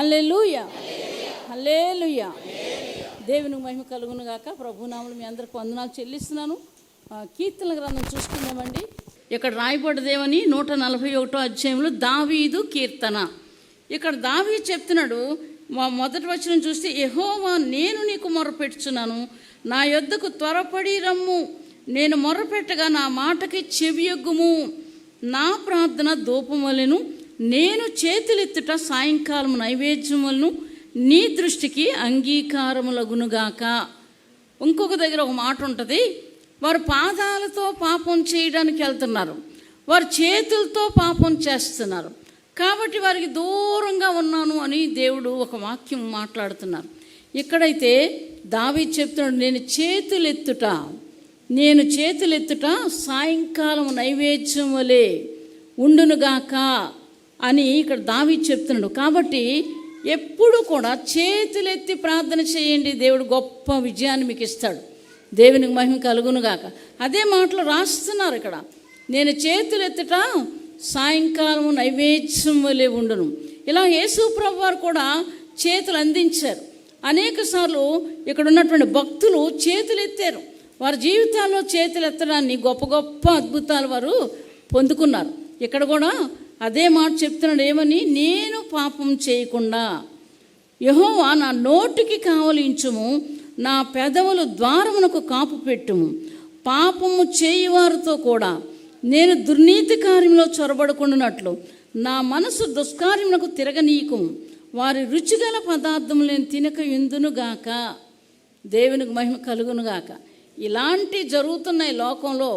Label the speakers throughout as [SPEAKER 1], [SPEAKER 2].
[SPEAKER 1] హల్లెలూయా, హల్లెలూయా. దేవునికి మహిమ కలుగును గాక. ప్రభునామములు మీ అందరికి వందనాలు చెల్లిస్తున్నాను. కీర్తనల గ్రంథం చూసుకుందామండి. ఇక్కడ రాయబడ్డదేమని 141వ అధ్యాయంలో దావీదు కీర్తన. ఇక్కడ దావీదు చెప్తున్నాడు, మొదటి వచనం చూస్తే, యెహోవా నేను నీకు మొరపెట్టుచున్నాను, నా యొద్దకు త్వరపడి రమ్ము, నేను మొరపెట్టగా నా మాటకి చెవియొగ్గుము, నా ప్రార్థన ధూపములను, నేను చేతులెత్తుట సాయంకాలం నైవేద్యములను నీ దృష్టికి అంగీకారములగునుగాక. ఇంకొక దగ్గర ఒక మాట ఉంటుంది, వారు పాదాలతో పాపం చేయడానికి వెళ్తున్నారు, వారు చేతులతో పాపం చేస్తున్నారు, కాబట్టి వారికి దూరంగా ఉన్నాను అని దేవుడు ఒక వాక్యం మాట్లాడుతున్నారు. ఇక్కడైతే దావీదు చెప్తున్నాడు, నేను చేతులెత్తుట సాయంకాలం నైవేద్యం వలె ఉండునుగాక అని ఇక్కడ దావీదు చెప్తున్నాడు. కాబట్టి ఎప్పుడు కూడా చేతులెత్తి ప్రార్థన చేయండి, దేవుడు గొప్ప విజయాన్ని మీకు ఇస్తాడు. దేవునికి మహిమ కలుగునుగాక. అదే మాటలు రాస్తున్నారు ఇక్కడ, నేను చేతులెత్తుట సాయంకాలం నైవేద్యం వలె ఉండును. ఇలా యేసు ప్రభువు వారు కూడా చేతులు అందించారు. అనేక సార్లు ఇక్కడ ఉన్నటువంటి భక్తులు చేతులు ఎత్తారు. వారి జీవితాల్లో చేతులు ఎత్తడాన్ని గొప్ప గొప్ప అద్భుతాలు వారు పొందుకున్నారు. ఇక్కడ కూడా అదే మాట చెప్తున్నాడు, ఏమని? నేను పాపం చేయకుండా యెహోవా నా నోటికి కావలించుము, నా పెదవులు ద్వారమునకు కాపు పెట్టుము, పాపము చేయువారితో కూడా నేను దుర్నీతి కార్యంలో చొరబడుకున్నట్లు నా మనసు దుష్కార్యములకు తిరగనీయకుము, వారి రుచిగల పదార్థము నేను తినక ఎందునుగాక. దేవునికి మహిమ కలుగునుగాక. ఇలాంటి జరుగుతున్నాయి లోకంలో,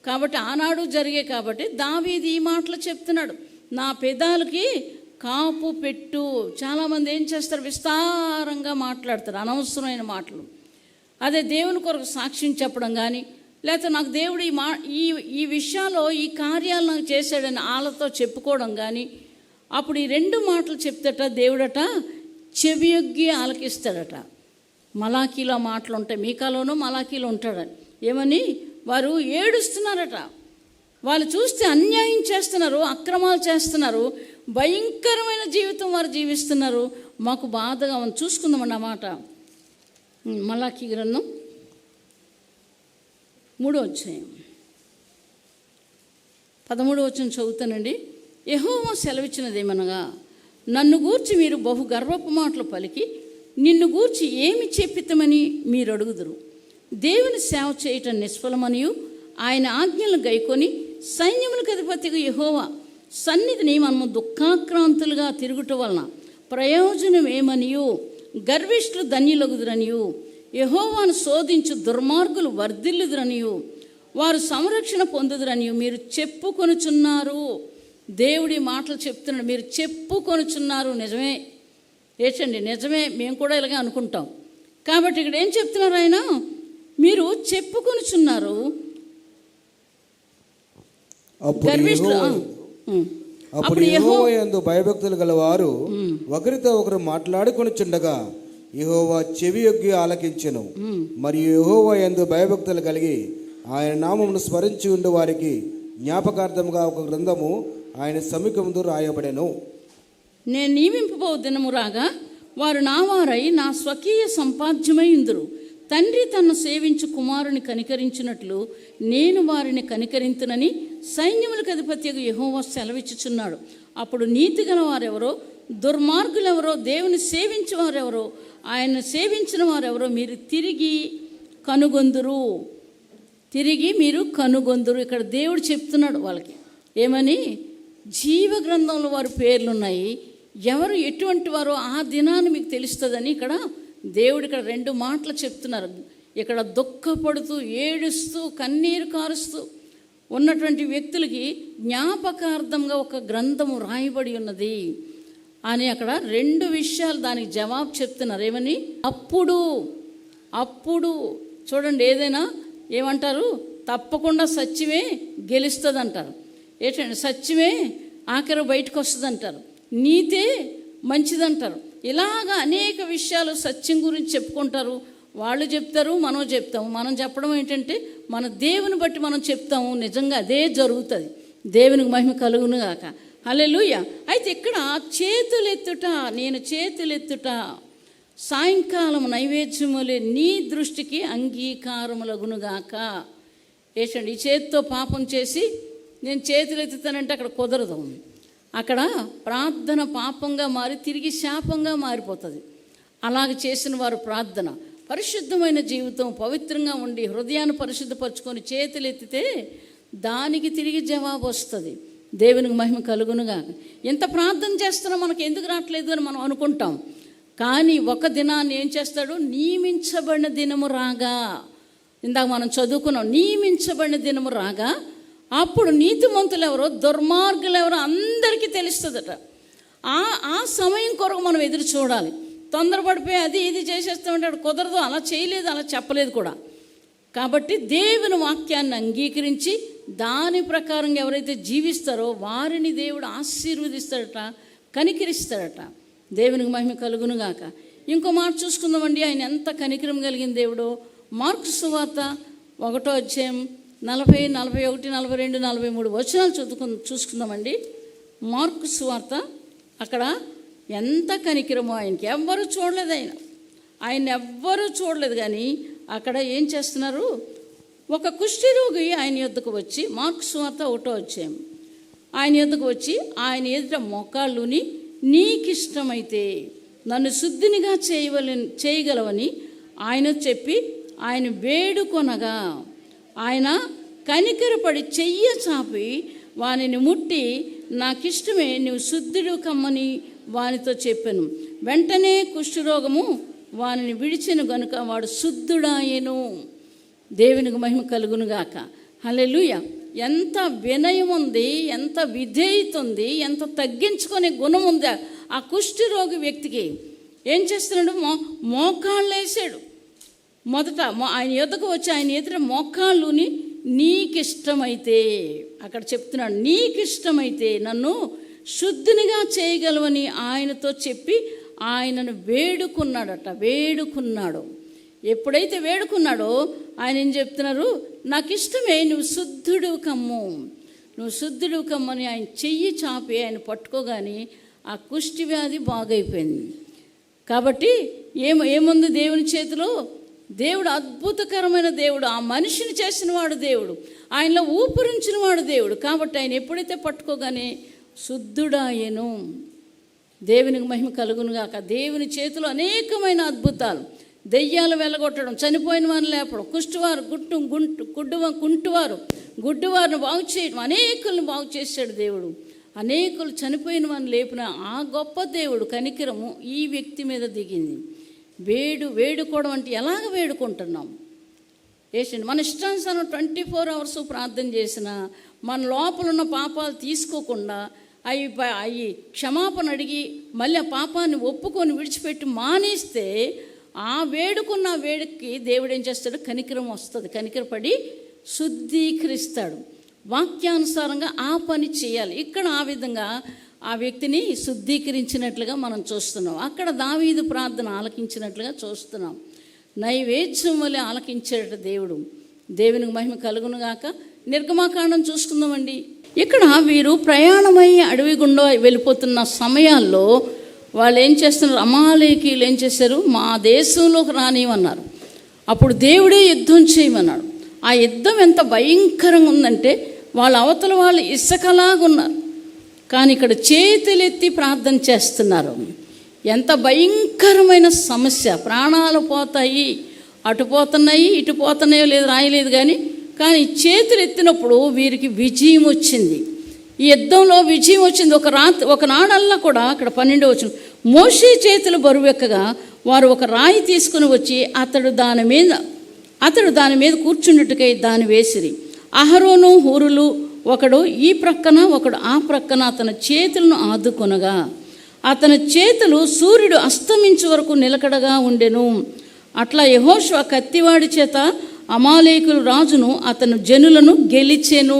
[SPEAKER 1] కాబట్టి ఆనాడు జరిగే. కాబట్టి దావీదు ఈ మాటలు చెప్తున్నాడు, నా పెదాలకి కాపు పెట్టు. చాలామంది ఏం చేస్తారు, విస్తారంగా మాట్లాడతారు, అనవసరమైన మాటలు. అదే దేవుని కొరకు సాక్ష్యం చెప్పడం కానీ, లేకపోతే నాకు దేవుడు ఈ విషయాల్లో ఈ కార్యాలు నాకు చేశాడని వాళ్ళతో చెప్పుకోవడం కానీ, అప్పుడు ఈ రెండు మాటలు చెప్తేట దేవుడట చెవియొగ్గి ఆలకిస్తాడట. మలాకీలో మాటలు ఉంటాయి, మీకాలోనూ మలాకీలో ఉంటాడని. ఏమని? వారు ఏడుస్తున్నారట, వాళ్ళు చూస్తే అన్యాయం చేస్తున్నారు, అక్రమాలు చేస్తున్నారు, భయంకరమైన జీవితం వారు జీవిస్తున్నారు, మాకు బాధగా ఉంది. చూసుకుందామండి ఆ మాట. మలాకీ గ్రంథం 3వ అధ్యాయం 13వ వచనం చదువుతానండి. యెహోవా సెలవిచ్చినదేమనగా, నన్ను గూర్చి మీరు బహు గర్వపు మాటలు పలికి నిన్ను గూర్చి ఏమి చెప్పితమని మీరు అడుగుదురు. దేవుని సేవ చేయటం నిష్ఫలమనియు ఆయన ఆజ్ఞలను గైకొని సైన్యములకు అధిపతిగా యెహోవా సన్నిధిని మనము దుఃఖాక్రాంతులుగా తిరుగుట వలన ప్రయోజనం ఏమనియు గర్విష్ఠులు ధన్యులగుదురనియు, యెహోవాను శోధించు దుర్మార్గులు వర్ధిల్లుదురనియు, వారు సంరక్షణ పొందుదురనియు మీరు చెప్పుకొనుచున్నారు. దేవుడి మాటలు చెప్తున్నాడు, మీరు చెప్పుకొనుచున్నారు. నిజమే ఏచండి, నిజమే, మేము కూడా ఇలాగే అనుకుంటాం. కాబట్టి ఇక్కడ ఏం చెప్తున్నారు ఆయన? మీరు చెప్పుకొనుచున్నారు.
[SPEAKER 2] అప్పుడు యెహోవా యందు భయభక్తులు గలవారు ఒకరితో ఒకరు మాట్లాడుకొనుచుండగా యెహోవా చెవియొగ్గి ఆలకించెను. మరియు యెహోవా యందు భయభక్తులు కలిగి ఆయన నామమును స్మరించి ఉండు వారికి జ్ఞాపకార్థముగా ఒక గ్రంథము ఆయన సముఖముందు రాయబడెను.
[SPEAKER 1] నేను నియమింపబో దినము రాగా వారు నా వారై నా స్వకీయ సంపాద్యమై ఉందురు. తండ్రి తన్ను సేవించు కుమారుని కనికరించినట్లు నేను వారిని కనికరింతునని సైన్యములకు అధిపతిగా యెహోవా సెలవిచ్చుచున్నాడు. అప్పుడు నీతి గల వారెవరో, దుర్మార్గులెవరో, దేవుని సేవించే వారెవరో, ఆయన సేవించిన వారెవరో మీరు తిరిగి మీరు కనుగొందురు. ఇక్కడ దేవుడు చెప్తున్నాడు వాళ్ళకి, ఏమని? జీవ గ్రంథంలో వారి పేర్లున్నాయి, ఎవరు ఎటువంటి వారో ఆ దినాన్ని మీకు తెలుస్తుందని ఇక్కడ దేవుడు ఇక్కడ రెండు మాటలు చెప్తున్నారు. ఇక్కడ దుఃఖపడుతూ ఏడుస్తూ కన్నీరు కారుస్తూ ఉన్నటువంటి వ్యక్తులకి జ్ఞాపకార్థంగా ఒక గ్రంథము రాయబడి ఉన్నది అని అక్కడ రెండు విషయాలు దానికి జవాబు చెప్తున్నారు. ఏమని? అప్పుడు చూడండి, ఏదైనా ఏమంటారు, తప్పకుండా సత్యమే గెలుస్తుంది అంటారు. ఏంటంటే సత్యమే ఆఖరి బయటకు వస్తుంది అంటారు, నీతే మంచిదంటారు. ఇలాగా అనేక విషయాలు సత్యం గురించి చెప్పుకుంటారు. వాళ్ళు చెప్తారు, మనం చెప్తాము. మనం చెప్పడం ఏంటంటే మన దేవుని బట్టి మనం చెప్తాము, నిజంగా అదే జరుగుతుంది. దేవునికి మహిమ కలుగును గాక. హల్లెలూయా. అయితే ఇక్కడ చేతులెత్తుట, నేను చేతులెత్తుట సాయంకాలం నైవేద్యములే నీ దృష్టికి అంగీకారములగునుగాక. ఏసండి, ఈ చేతితో పాపం చేసి నేను చేతులు ఎత్తుతానంటే అక్కడ కుదరదు. అక్కడ ప్రార్థన పాపంగా మారి తిరిగి శాపంగా మారిపోతుంది. అలాగ చేసిన వారు ప్రార్థన పరిశుద్ధమైన జీవితం, పవిత్రంగా ఉండి హృదయాన్ని పరిశుద్ధపరచుకొని చేతులు ఎత్తితే దానికి తిరిగి జవాబు వస్తుంది. దేవునికి మహిమ కలుగునుగా. ఎంత ప్రార్థన చేస్తున్నా మనకు ఎందుకు రావట్లేదు అని మనం అనుకుంటాం. కానీ ఒక దినాన్ని ఏం చేస్తాడు? నియమించబడిన దినము రాగా, ఇందాక మనం చదువుకున్నాం, నియమించబడిన దినము రాగా అప్పుడు నీతిమంతులు ఎవరో దుర్మార్గులు ఎవరో అందరికీ తెలుస్తుందట. ఆ సమయం కొరకు మనం ఎదురు చూడాలి. తొందరపడిపోయి అది ఇది చేసేస్తామంటే కుదరదు, అలా చేయలేదు, అలా చెప్పలేదు కూడా. కాబట్టి దేవుని వాక్యాన్ని అంగీకరించి దాని ప్రకారం ఎవరైతే జీవిస్తారో వారిని దేవుడు ఆశీర్వదిస్తాడట, కనికరిస్తాడట. దేవునికి మహిమ కలుగునుగాక. ఇంకో మాట చూసుకుందామండి, ఆయన ఎంత కనికరం కలిగిన దేవుడో. మార్కు సువార్త 1వ అధ్యాయం 40, 41, 42, 43 వచనాలు చూసుకుందామండి. మార్కు సువార్త అక్కడ ఎంత కనికరమో. ఆయనకి ఎవ్వరూ చూడలేదు, ఆయన ఎవ్వరూ చూడలేదు. కానీ అక్కడ ఏం చేస్తున్నారు? ఒక కుష్ఠరోగి ఆయన యొద్దకు వచ్చి, మార్కు సువార్త 1వ అధ్యాయం, ఆయన యొద్దకు వచ్చి ఆయన ఎదుట మోకాళ్ళుని, నీకిష్టమైతే నన్ను శుద్ధినిగా చేయగలవని ఆయన చెప్పి ఆయన వేడుకొనగా ఆయన కనికరపడి చెయ్య చాపి వానిని ముట్టి, నాకిష్టమే, నువ్వు శుద్ధుడు కమ్మని వానితో చెప్పాను. వెంటనే కుష్ఠరోగము వానిని విడిచెను గనుక వాడు శుద్ధుడాయెను. దేవునికి మహిమ కలుగునుగాక. హల్లెలూయా. ఎంత వినయం ఉంది, ఎంత విధేయత ఉంది, ఎంత తగ్గించుకునే గుణం ఉంది ఆ కుష్ఠరోగి వ్యక్తికి. ఏం చేస్తున్నాడు? మోకాళ్ళు వేసాడు. మొదట ఆయన యొద్దకు వచ్చి ఆయన ఎదుట మోకాళ్ళుని, నీకిష్టమైతే, అక్కడ చెప్తున్నాడు, నీకిష్టమైతే నన్ను శుద్ధినిగా చేయగలవని ఆయనతో చెప్పి ఆయనను వేడుకున్నాడు. ఎప్పుడైతే వేడుకున్నాడో ఆయన ఏం చెప్తున్నారు? నాకు ఇష్టమే, నువ్వు శుద్ధుడు కమ్మని ఆయన చెయ్యి చాపి ఆయన పట్టుకోగానే ఆ కుష్టి వ్యాధి బాగైపోయింది. కాబట్టి ఏముంది దేవుని చేతిలో? దేవుడు అద్భుతకరమైన దేవుడు. ఆ మనిషిని చేసిన వాడు దేవుడు, ఆయనలో ఊపిరించిన వాడు దేవుడు. కాబట్టి ఆయన ఎప్పుడైతే పట్టుకోగానే శుద్ధుడాయెను. దేవునికి మహిమ కలుగునుగాక. దేవుని చేతిలో అనేకమైన అద్భుతాలు, దెయ్యాలు వెళ్ళగొట్టడం, చనిపోయిన వారిని లేపడం, కుష్టివారు గుడ్డివారిని బాగు చేయడం, అనేకులను బాగు చేశాడు దేవుడు. అనేకులు చనిపోయిన వారిని లేపిన ఆ గొప్ప దేవుడు కనికరము ఈ వ్యక్తి మీద దిగింది. వేడుకోవడం అంటే ఎలాగ వేడుకుంటున్నాం? వేసండి, మన ఇష్టానుసారం 24 hours ప్రార్థన చేసిన మన లోపల ఉన్న పాపాలు తీసుకోకుండా అవి క్షమాపణ అడిగి మళ్ళీ ఆ పాపాన్ని ఒప్పుకొని విడిచిపెట్టి మానేస్తే ఆ వేడుకున్న వేడుకి దేవుడు ఏం చేస్తాడు? కనికరం వస్తుంది. కనికరపడి శుద్ధీకరిస్తాడు. వాక్యానుసారంగా ఆ పని చేయాలి. ఇక్కడ ఆ విధంగా ఆ వ్యక్తిని శుద్ధీకరించినట్లుగా మనం చూస్తున్నాం. అక్కడ దావీదు ప్రార్థన ఆలకించినట్లుగా చూస్తున్నాం. నైవేద్యం వలె ఆలకించేట దేవుడు. దేవునికి మహిమ కలుగునుగాక. నిర్గమాకాండం చూసుకుందామండి. ఇక్కడ వీరు ప్రయాణమై అడవి గుండా వెళ్ళిపోతున్న సమయాల్లో వాళ్ళు ఏం చేస్తున్నారు? అమాలేకీయులు ఏం చేశారు? మా దేశంలోకి రానివన్నారు. అప్పుడు దేవుడే యుద్ధం చేయమన్నాడు. ఆ యుద్ధం ఎంత భయంకరంగా ఉందంటే వాళ్ళ అవతల వాళ్ళు ఇసుకలాగున్నారు, కానీ ఇక్కడ చేతులెత్తి ప్రార్థన చేస్తున్నారు. ఎంత భయంకరమైన సమస్య! ప్రాణాలు పోతాయి, అటు పోతున్నాయి, ఇటు పోతున్నాయో లేదు రాయలేదు, కానీ చేతులు ఎత్తినప్పుడు వీరికి విజయం వచ్చింది. ఈ యుద్ధంలో విజయం వచ్చింది. ఒకనాడల్లా కూడా అక్కడ 12వ వచనం, మోషే చేతులు బరువెక్కగా వారు ఒక రాయి తీసుకుని వచ్చి అతడు దాని మీద కూర్చుండుటకై దాన్ని వేసిరి. అహరోను హూరులు ఒకడు ఈ ప్రక్కన ఒకడు ఆ ప్రక్కన అతని చేతులను ఆదుకొనగా అతని చేతులు సూర్యుడు అస్తమించే వరకు నిలకడగా ఉండెను. అట్లా యెహోషువ కత్తివాడి చేత అమాలేకుల రాజును అతను జనులను గెలిచెను.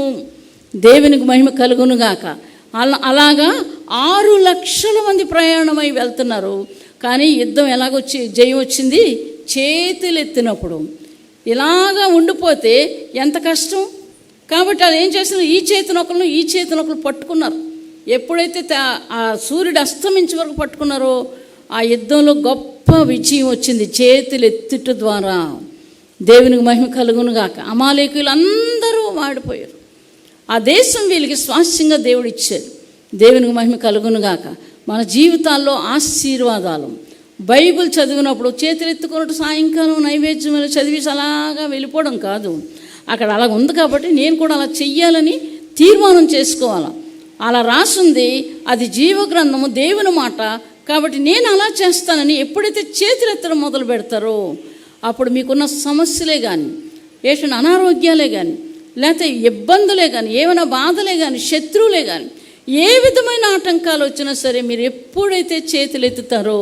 [SPEAKER 1] దేవునికి మహిమ కలుగునుగాక. అలాగా 6 లక్షల మంది ప్రయాణమై వెళ్తున్నారు. కానీ యుద్ధం జయం వచ్చింది? చేతులు ఎత్తినప్పుడు. ఇలాగా ఉండిపోతే ఎంత కష్టం. కాబట్టి అది ఏం చేస్తున్నారు? ఈ చేతినొకరు పట్టుకున్నారు. ఎప్పుడైతే ఆ సూర్యుడు అస్తమించే వరకు పట్టుకున్నారో ఆ యుద్ధంలో గొప్ప విజయం వచ్చింది చేతులు ఎత్తుట ద్వారా. దేవునికి మహిమ కలుగును గాక. అమాలేకులు అందరూ వాడిపోయారు. ఆ దేశం వీళ్ళకి స్వాస్థ్యంగా దేవుడు ఇచ్చారు. దేవునికి మహిమ కలుగును గాక. మన జీవితాల్లో ఆశీర్వాదాలు బైబిల్ చదివినప్పుడు చేతులు ఎత్తుకున్నట్టు సాయంకాలం నైవేద్యం చదివేసి అలాగా వెళ్ళిపోవడం కాదు. అక్కడ అలా ఉంది కాబట్టి నేను కూడా అలా చెయ్యాలని తీర్మానం చేసుకోవాలి. అలా రాసుంది, అది జీవగ్రంథము, దేవుని మాట. కాబట్టి నేను అలా చేస్తానని ఎప్పుడైతే చేతులు ఎత్తడం మొదలు పెడతారో అప్పుడు మీకున్న సమస్యలే కానీ, ఏమైనా అనారోగ్యాలే కానీ, లేకపోతే ఇబ్బందులే కానీ, ఏమైనా బాధలే కానీ, శత్రువులే కానీ, ఏ విధమైన ఆటంకాలు వచ్చినా సరే మీరు ఎప్పుడైతే చేతులు ఎత్తుతారో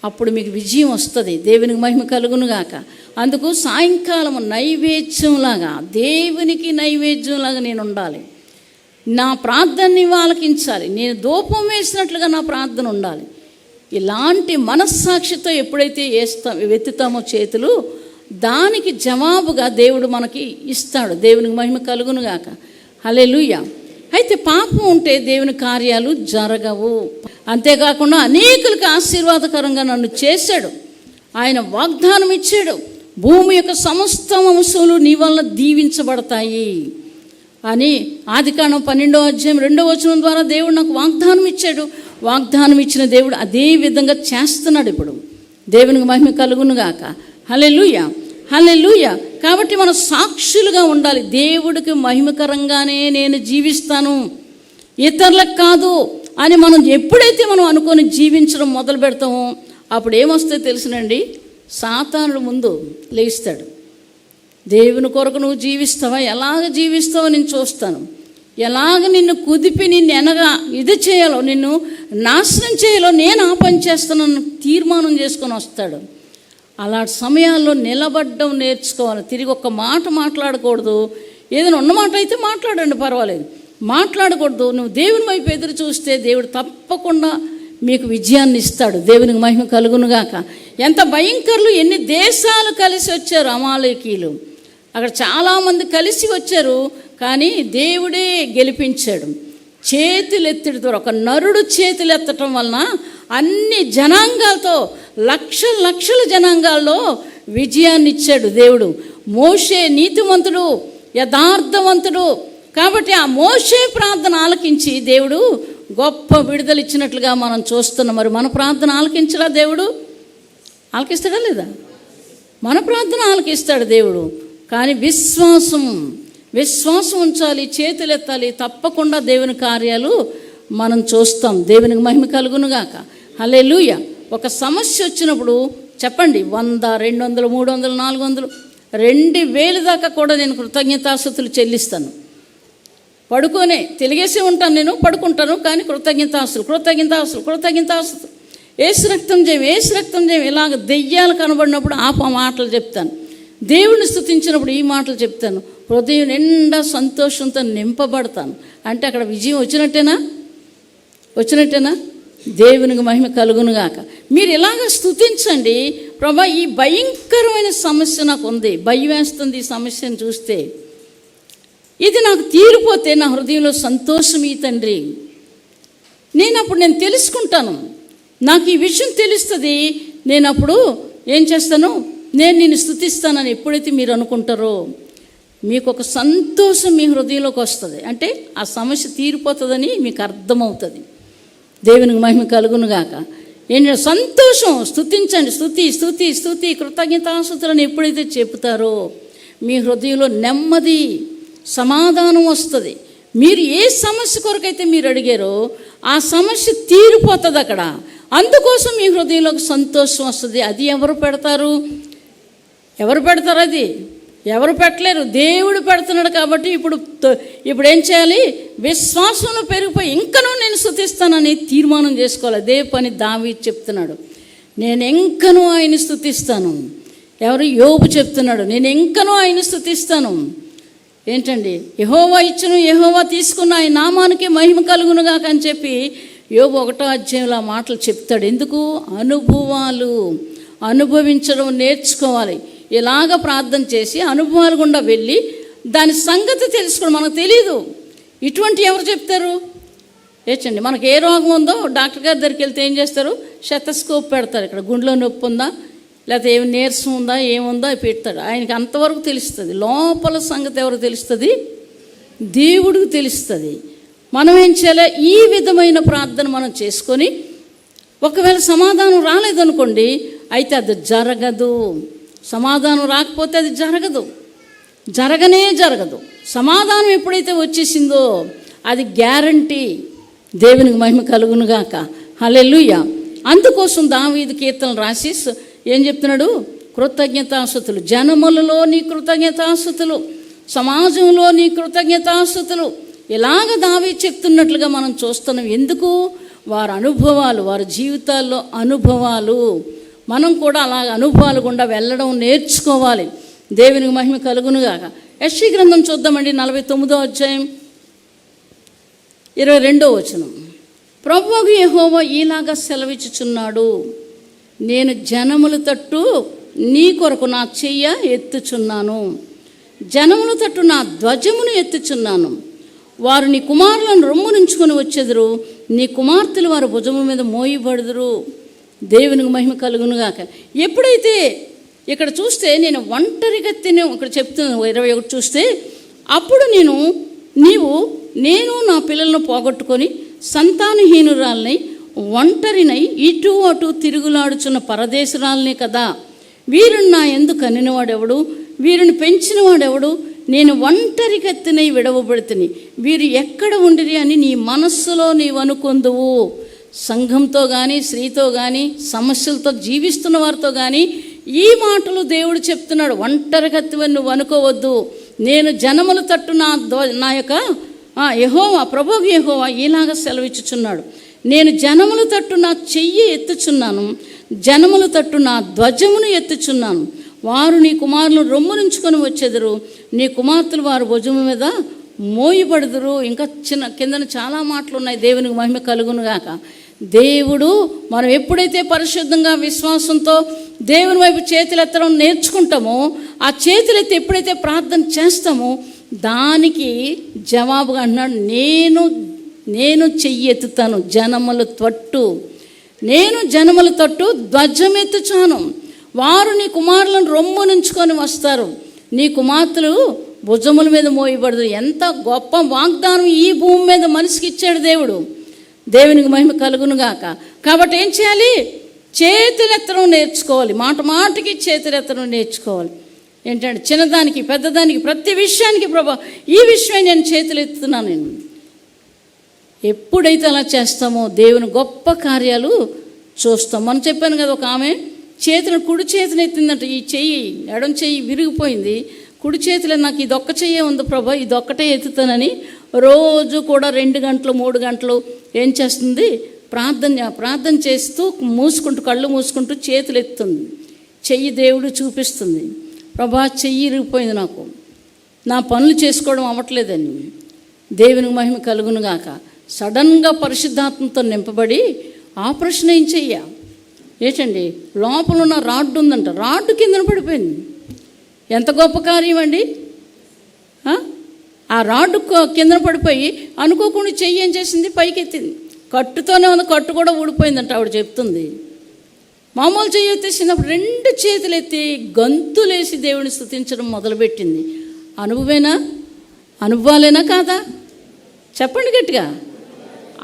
[SPEAKER 1] అప్పుడు మీకు విజయం వస్తుంది. దేవునికి మహిమ కలుగునుగాక. అందుకు సాయంకాలం నైవేద్యంలాగా, దేవునికి నైవేద్యంలాగా నేను ఉండాలి. నా ప్రార్థనని ఆలకించాలి. నేను ధూపం వేసినట్లుగా నా ప్రార్థన ఉండాలి. ఇలాంటి మనస్సాక్షితో ఎప్పుడైతే ఎత్తుతామో చేతులు, దానికి జవాబుగా దేవుడు మనకి ఇస్తాడు. దేవునికి మహిమ కలుగునుగాక. హల్లెలూయా. అయితే పాపం ఉంటే దేవుని కార్యాలు జరగవు. అంతేకాకుండా అనేకులకు ఆశీర్వాదకరంగా నన్ను చేశాడు. ఆయన వాగ్దానం ఇచ్చాడు, భూమి యొక్క సమస్త వంశములు నీ వలన దీవించబడతాయి అని. ఆదికాండం 12వ అధ్యాయం 2వ వచనం ద్వారా దేవుడు నాకు వాగ్దానం ఇచ్చాడు. వాగ్దానం ఇచ్చిన దేవుడు అదే విధంగా చేస్తున్నాడు ఇప్పుడు. దేవునికి మహిమ కలుగునుగాక. హల్లెలూయా, హల్లెలూయా. కాబట్టి మనం సాక్షులుగా ఉండాలి. దేవుడికి మహిమకరంగానే నేను జీవిస్తాను, ఇతరులకు కాదు అని మనం ఎప్పుడైతే మనం అనుకొని జీవించడం మొదలు పెడతామో అప్పుడు ఏమొస్తే తెలుసునండి, సాతానుడు ముందు లేస్తాడు. దేవుని కొరకు నువ్వు జీవిస్తావా, ఎలాగ జీవిస్తావో నేను చూస్తాను, ఎలాగ నిన్ను కుదిపి నిన్ను ఎనగా ఇది చేయాలో, నిన్ను నాశనం చేయాలో నేను ఆ పని చేస్తానని తీర్మానం చేసుకొని వస్తాడు. అలాంటి సమయాల్లో నిలబడ్డం నేర్చుకోవాలి. తిరిగి ఒక్క మాట మాట్లాడకూడదు. ఏదైనా ఉన్న మాట అయితే మాట్లాడండి, పర్వాలేదు, మాట్లాడకూడదు. నువ్వు దేవుని వైపు ఎదురు చూస్తే దేవుడు తప్పకుండా మీకు విజయాన్ని ఇస్తాడు. దేవునికి మహిమ కలుగునుగాక. ఎంత భయంకరులు, ఎన్ని దేశాలు కలిసి వచ్చారు అమాలేకీలు. అక్కడ చాలామంది కలిసి వచ్చారు, కానీ దేవుడే గెలిపించాడు. చేతులెత్తడం ద్వారా, ఒక నరుడు చేతులెత్తటం వలన అన్ని జనాంగాలతో, లక్షల జనాంగాల్లో విజయాన్ని ఇచ్చాడు దేవుడు. మోషే నీతిమంతుడు, యథార్థవంతుడు. కాబట్టి ఆ మోషే ప్రార్థన ఆలకించి దేవుడు గొప్ప విడుదల ఇచ్చినట్లుగా మనం చూస్తున్నాం. మరి మన ప్రార్థన ఆలకించడా దేవుడు? ఆలకిస్తాడా లేదా? మన ప్రార్థన ఆలకిస్తాడు దేవుడు. కానీ విశ్వాసం ఉంచాలి, చేతులెత్తాలి. తప్పకుండా దేవుని కార్యాలు మనం చూస్తాం. దేవునికి మహిమ కలుగునుగాక. హల్లెలూయా. ఒక సమస్య వచ్చినప్పుడు చెప్పండి, 100, 200, 300, 400, 2000 దాకా కూడా నేను కృతజ్ఞతాస్తుతులు చెల్లిస్తాను. పడుకోనే తెలిగేసి ఉంటాను, నేను పడుకుంటాను, కానీ కృతజ్ఞతాస్తులు ఏసు రక్తం చేయం ఇలాగ దెయ్యాలు కనబడినప్పుడు ఆ మాటలు చెప్తాను. దేవుని స్తుతించినప్పుడు ఈ మాటలు చెప్తాను. హృదయం నిండా సంతోషంతో నింపబడతాను. అంటే అక్కడ విజయం వచ్చినట్టేనా? దేవునికి మహిమ కలుగునుగాక. మీరు ఇలాగ స్తుతించండి. ప్రభా, ఈ భయంకరమైన సమస్య నాకు ఉంది, భయం వేస్తుంది, ఈ సమస్యను చూస్తే ఇది నాకు తీరిపోతే నా హృదయంలో సంతోషం ఈ తండ్రి. నేను తెలుసుకుంటాను, నాకు ఈ విషయం తెలుస్తుంది. నేను అప్పుడు ఏం చేస్తాను, నేను నిన్ను స్తుతిస్తానని ఎప్పుడైతే మీరు అనుకుంటారో మీకు ఒక సంతోషం మీ హృదయంలోకి వస్తుంది. అంటే ఆ సమస్య తీరిపోతుందని మీకు అర్థమవుతుంది. దేవునికి మహిమ కలుగునుగాక. ఏంటంటే సంతోషం, స్తుతించండి, స్తుతి కృతజ్ఞతాస్తుతులను ఎప్పుడైతే చెబుతారో మీ హృదయంలో నెమ్మది, సమాధానం వస్తుంది. మీరు ఏ సమస్య కొరకైతే మీరు అడిగారో ఆ సమస్య తీరిపోతుంది అక్కడ. అందుకోసం మీ హృదయంలోకి సంతోషం వస్తుంది. అది ఎవరు పెడతారు? అది ఎవరు పెట్టలేరు, దేవుడు పెడుతున్నాడు. కాబట్టి ఇప్పుడు ఏం చేయాలి? విశ్వాసంలో పెరిగిపోయి ఇంకనూ నేను స్తుతిస్తానని తీర్మానం చేసుకోవాలి. అదే పని దావీదు చెప్తున్నాడు, నేను ఇంకనూ ఆయన స్తుతిస్తాను. యోబు చెప్తున్నాడు, నేను ఇంకనూ ఆయన స్తుతిస్తాను. ఏంటండి, యెహోవా ఇచ్చును, యెహోవా తీసుకున్న ఆయన నామానికి మహిమ కలుగునుగాక అని చెప్పి యోబు 1వ అధ్యాయంలో మాటలు చెప్తాడు. ఎందుకు? అనుభవాలు అనుభవించడం నేర్చుకోవాలి. ఇలాగ ప్రార్థన చేసి అనుభవాలు గుండా వెళ్ళి దాని సంగతి తెలుసుకోవడం. మనకు తెలీదు. ఇటువంటి ఎవరు చెప్తారు? ఏచండి, మనకు ఏ రోగం ఉందో డాక్టర్ గారి దగ్గరికి వెళ్తే ఏం చేస్తారు? స్టెతస్కోప్ పెడతారు. ఇక్కడ గుండెలో నొప్పి ఉందా, లేకపోతే ఏమి నీరసం ఉందా, ఏముందో అవి పెడతాడు. ఆయనకి అంతవరకు తెలుస్తుంది. లోపల సంగతి ఎవరికి తెలుస్తుంది? దేవుడికి తెలుస్తుంది. మనం ఏం చేయాలి? ఈ విధమైన ప్రార్థన మనం చేసుకొని, ఒకవేళ సమాధానం రాలేదనుకోండి, అయితే అది జరగదు. సమాధానం రాకపోతే అది జరగదు, జరగదు. సమాధానం ఎప్పుడైతే వచ్చేసిందో అది గ్యారంటీ. దేవునికి మహిమ కలుగునుగాక. హల్లెలూయా. అందుకోసం దావీదు కీర్తనలు రాసి ఏం చెప్తున్నాడు? కృతజ్ఞతాస్తుతులు, జనములలో నీ కృతజ్ఞతాస్తుతులు, సమాజంలో నీ కృతజ్ఞతాస్తుతులు. ఇలాగ దావీదు చెప్తున్నట్లుగా మనం చూస్తున్నాం. ఎందుకు? వారి అనుభవాలు, వారి జీవితాల్లో అనుభవాలు. మనం కూడా అలాగ అనుభవాలు గుండా వెళ్ళడం నేర్చుకోవాలి. దేవునికి మహిమ కలుగునుగాక. యెషయా గ్రంథం చూద్దామండి, 49వ అధ్యాయం 22వ వచనం. ప్రభువు యెహోవా ఈలాగా సెలవిచ్చుచున్నాడు, నేను జనముల తట్టు నీ కొరకు నా చెయ్య ఎత్తుచున్నాను, జనముల తట్టు నా ధ్వజమును ఎత్తుచున్నాను. వారు నీ కుమారులను రొమ్మునుంచుకొని వచ్చెదరు, నీ కుమార్తెలు వారి భుజము మీద మోయబడుదురు. దేవునికి మహిమ కలుగునుగాక. ఎప్పుడైతే ఇక్కడ చూస్తే నేను ఒంటరిగా ఇక్కడ చెప్తున్నాను 21 చూస్తే, అప్పుడు నేను నా పిల్లలను పోగొట్టుకొని సంతానహీనురాల్ని, ఒంటరినై ఇటు అటు తిరుగులాడుచున్న పరదేశురాల్ని కదా. వీరుని నా యందు కనినవాడెవడు, వీరిని పెంచినవాడెవడు? నేను ఒంటరి కత్తినై విడవబడితిని, వీరు ఎక్కడ ఉండిరి అని నీ మనస్సులో నీవు అనుకొందువు. సంఘంతో కానీ, స్త్రీతో కానీ, సమస్యలతో జీవిస్తున్న వారితో కానీ ఈ మాటలు దేవుడు చెప్తున్నాడు. ఒంటరి కత్తివని నువ్వు అనుకోవద్దు. నేను జనముల తట్టు నా యొక్క యెహోవా, ప్రభువు యెహోవా ఇలాగ సెలవిచ్చుచున్నాడు, నేను జనముల తట్టు నా చెయ్యి ఎత్తుచున్నాను, జనముల తట్టు నా ధ్వజమును ఎత్తుచున్నాను. వారు నీ కుమారులు రొమ్మునుంచుకొని వచ్చెదరు, నీ కుమార్తెలు వారి భుజము మీద మోయబడుదురు. ఇంకా కిందన చాలా మాటలు ఉన్నాయి. దేవునికి మహిమ కలుగునుగాక. దేవుడు మనం ఎప్పుడైతే పరిశుద్ధంగా విశ్వాసంతో దేవుని వైపు చేతులెత్తడం నేర్చుకుంటామో, ఆ చేతులెత్తి ఎప్పుడైతే ప్రార్థన చేస్తామో దానికి జవాబుగా అంటున్నాడు, నేను చెయ్యి ఎత్తుతాను జనముల తట్టు, నేను జనముల తట్టు ధ్వజమెత్తుచాను. వారు నీ కుమారులను రొమ్మునుంచుకొని వస్తారు, నీ కుమార్తెలు భుజముల మీద మోయబడదు. ఎంత గొప్ప వాగ్దానం ఈ భూమి మీద మనిషికి ఇచ్చాడు దేవుడు. దేవునికి మహిమ కలుగునుగాక. కాబట్టి ఏం చేయాలి? చేతులెత్తడం నేర్చుకోవాలి. మాటికి చేతులెత్తడం నేర్చుకోవాలి. ఏంటంటే చిన్నదానికి పెద్దదానికి ప్రతి విషయానికి ప్రభా ఈ విషయం నేను చేతులు ఎత్తుతున్నాను. నేను ఎప్పుడైతే అలా చేస్తామో దేవుని గొప్ప కార్యాలు చూస్తాం. మనం చెప్పాను కదా, ఒక ఆమె కుడి చేతిని ఎత్తిందంట. ఈ చెయ్యి, ఎడం చెయ్యి విరిగిపోయింది. కుడి చేతిలో నాకు ఇదొక్క చెయ్యే ఉంది ప్రభా, ఇదొక్కటే ఎత్తుతానని రోజు కూడా 2 గంటలు 3 గంటలు ఏం చేస్తుంది? ప్రార్థన చేస్తూ కళ్ళు మూసుకుంటూ చేతులు ఎత్తుంది. చెయ్యి దేవుడు చూపిస్తుంది, ప్రభా చెయ్యి ఇరిగిపోయింది, నాకు నా పనులు చేసుకోవడం అవ్వట్లేదని. దేవునికి మహిమ కలుగునుగాక. సడన్గా పరిశుద్ధాత్మతో నింపబడి ఆపరేషన్ ఏం చెయ్య ఏంటండి, లోపల ఉన్న రాడ్డు ఉందంట, రాడ్డు కిందన పడిపోయింది. ఎంత గొప్ప కార్యం అండి. ఆ రాడ్డు కిందన పడిపోయి అనుకోకుండా చెయ్యి ఏం చేసింది? పైకి ఎత్తింది. కట్టుతోనే ఉంది, కట్టు కూడా ఊడిపోయిందంట. ఆవిడ చెప్తుంది. మామూలు చెయ్యి ఎత్తేసినప్పుడు 2 చేతులు ఎత్తి గంతులేసి దేవుని స్తుతించడం మొదలుపెట్టింది. అనుభవాలేనా కాదా? చెప్పండి గట్టిగా.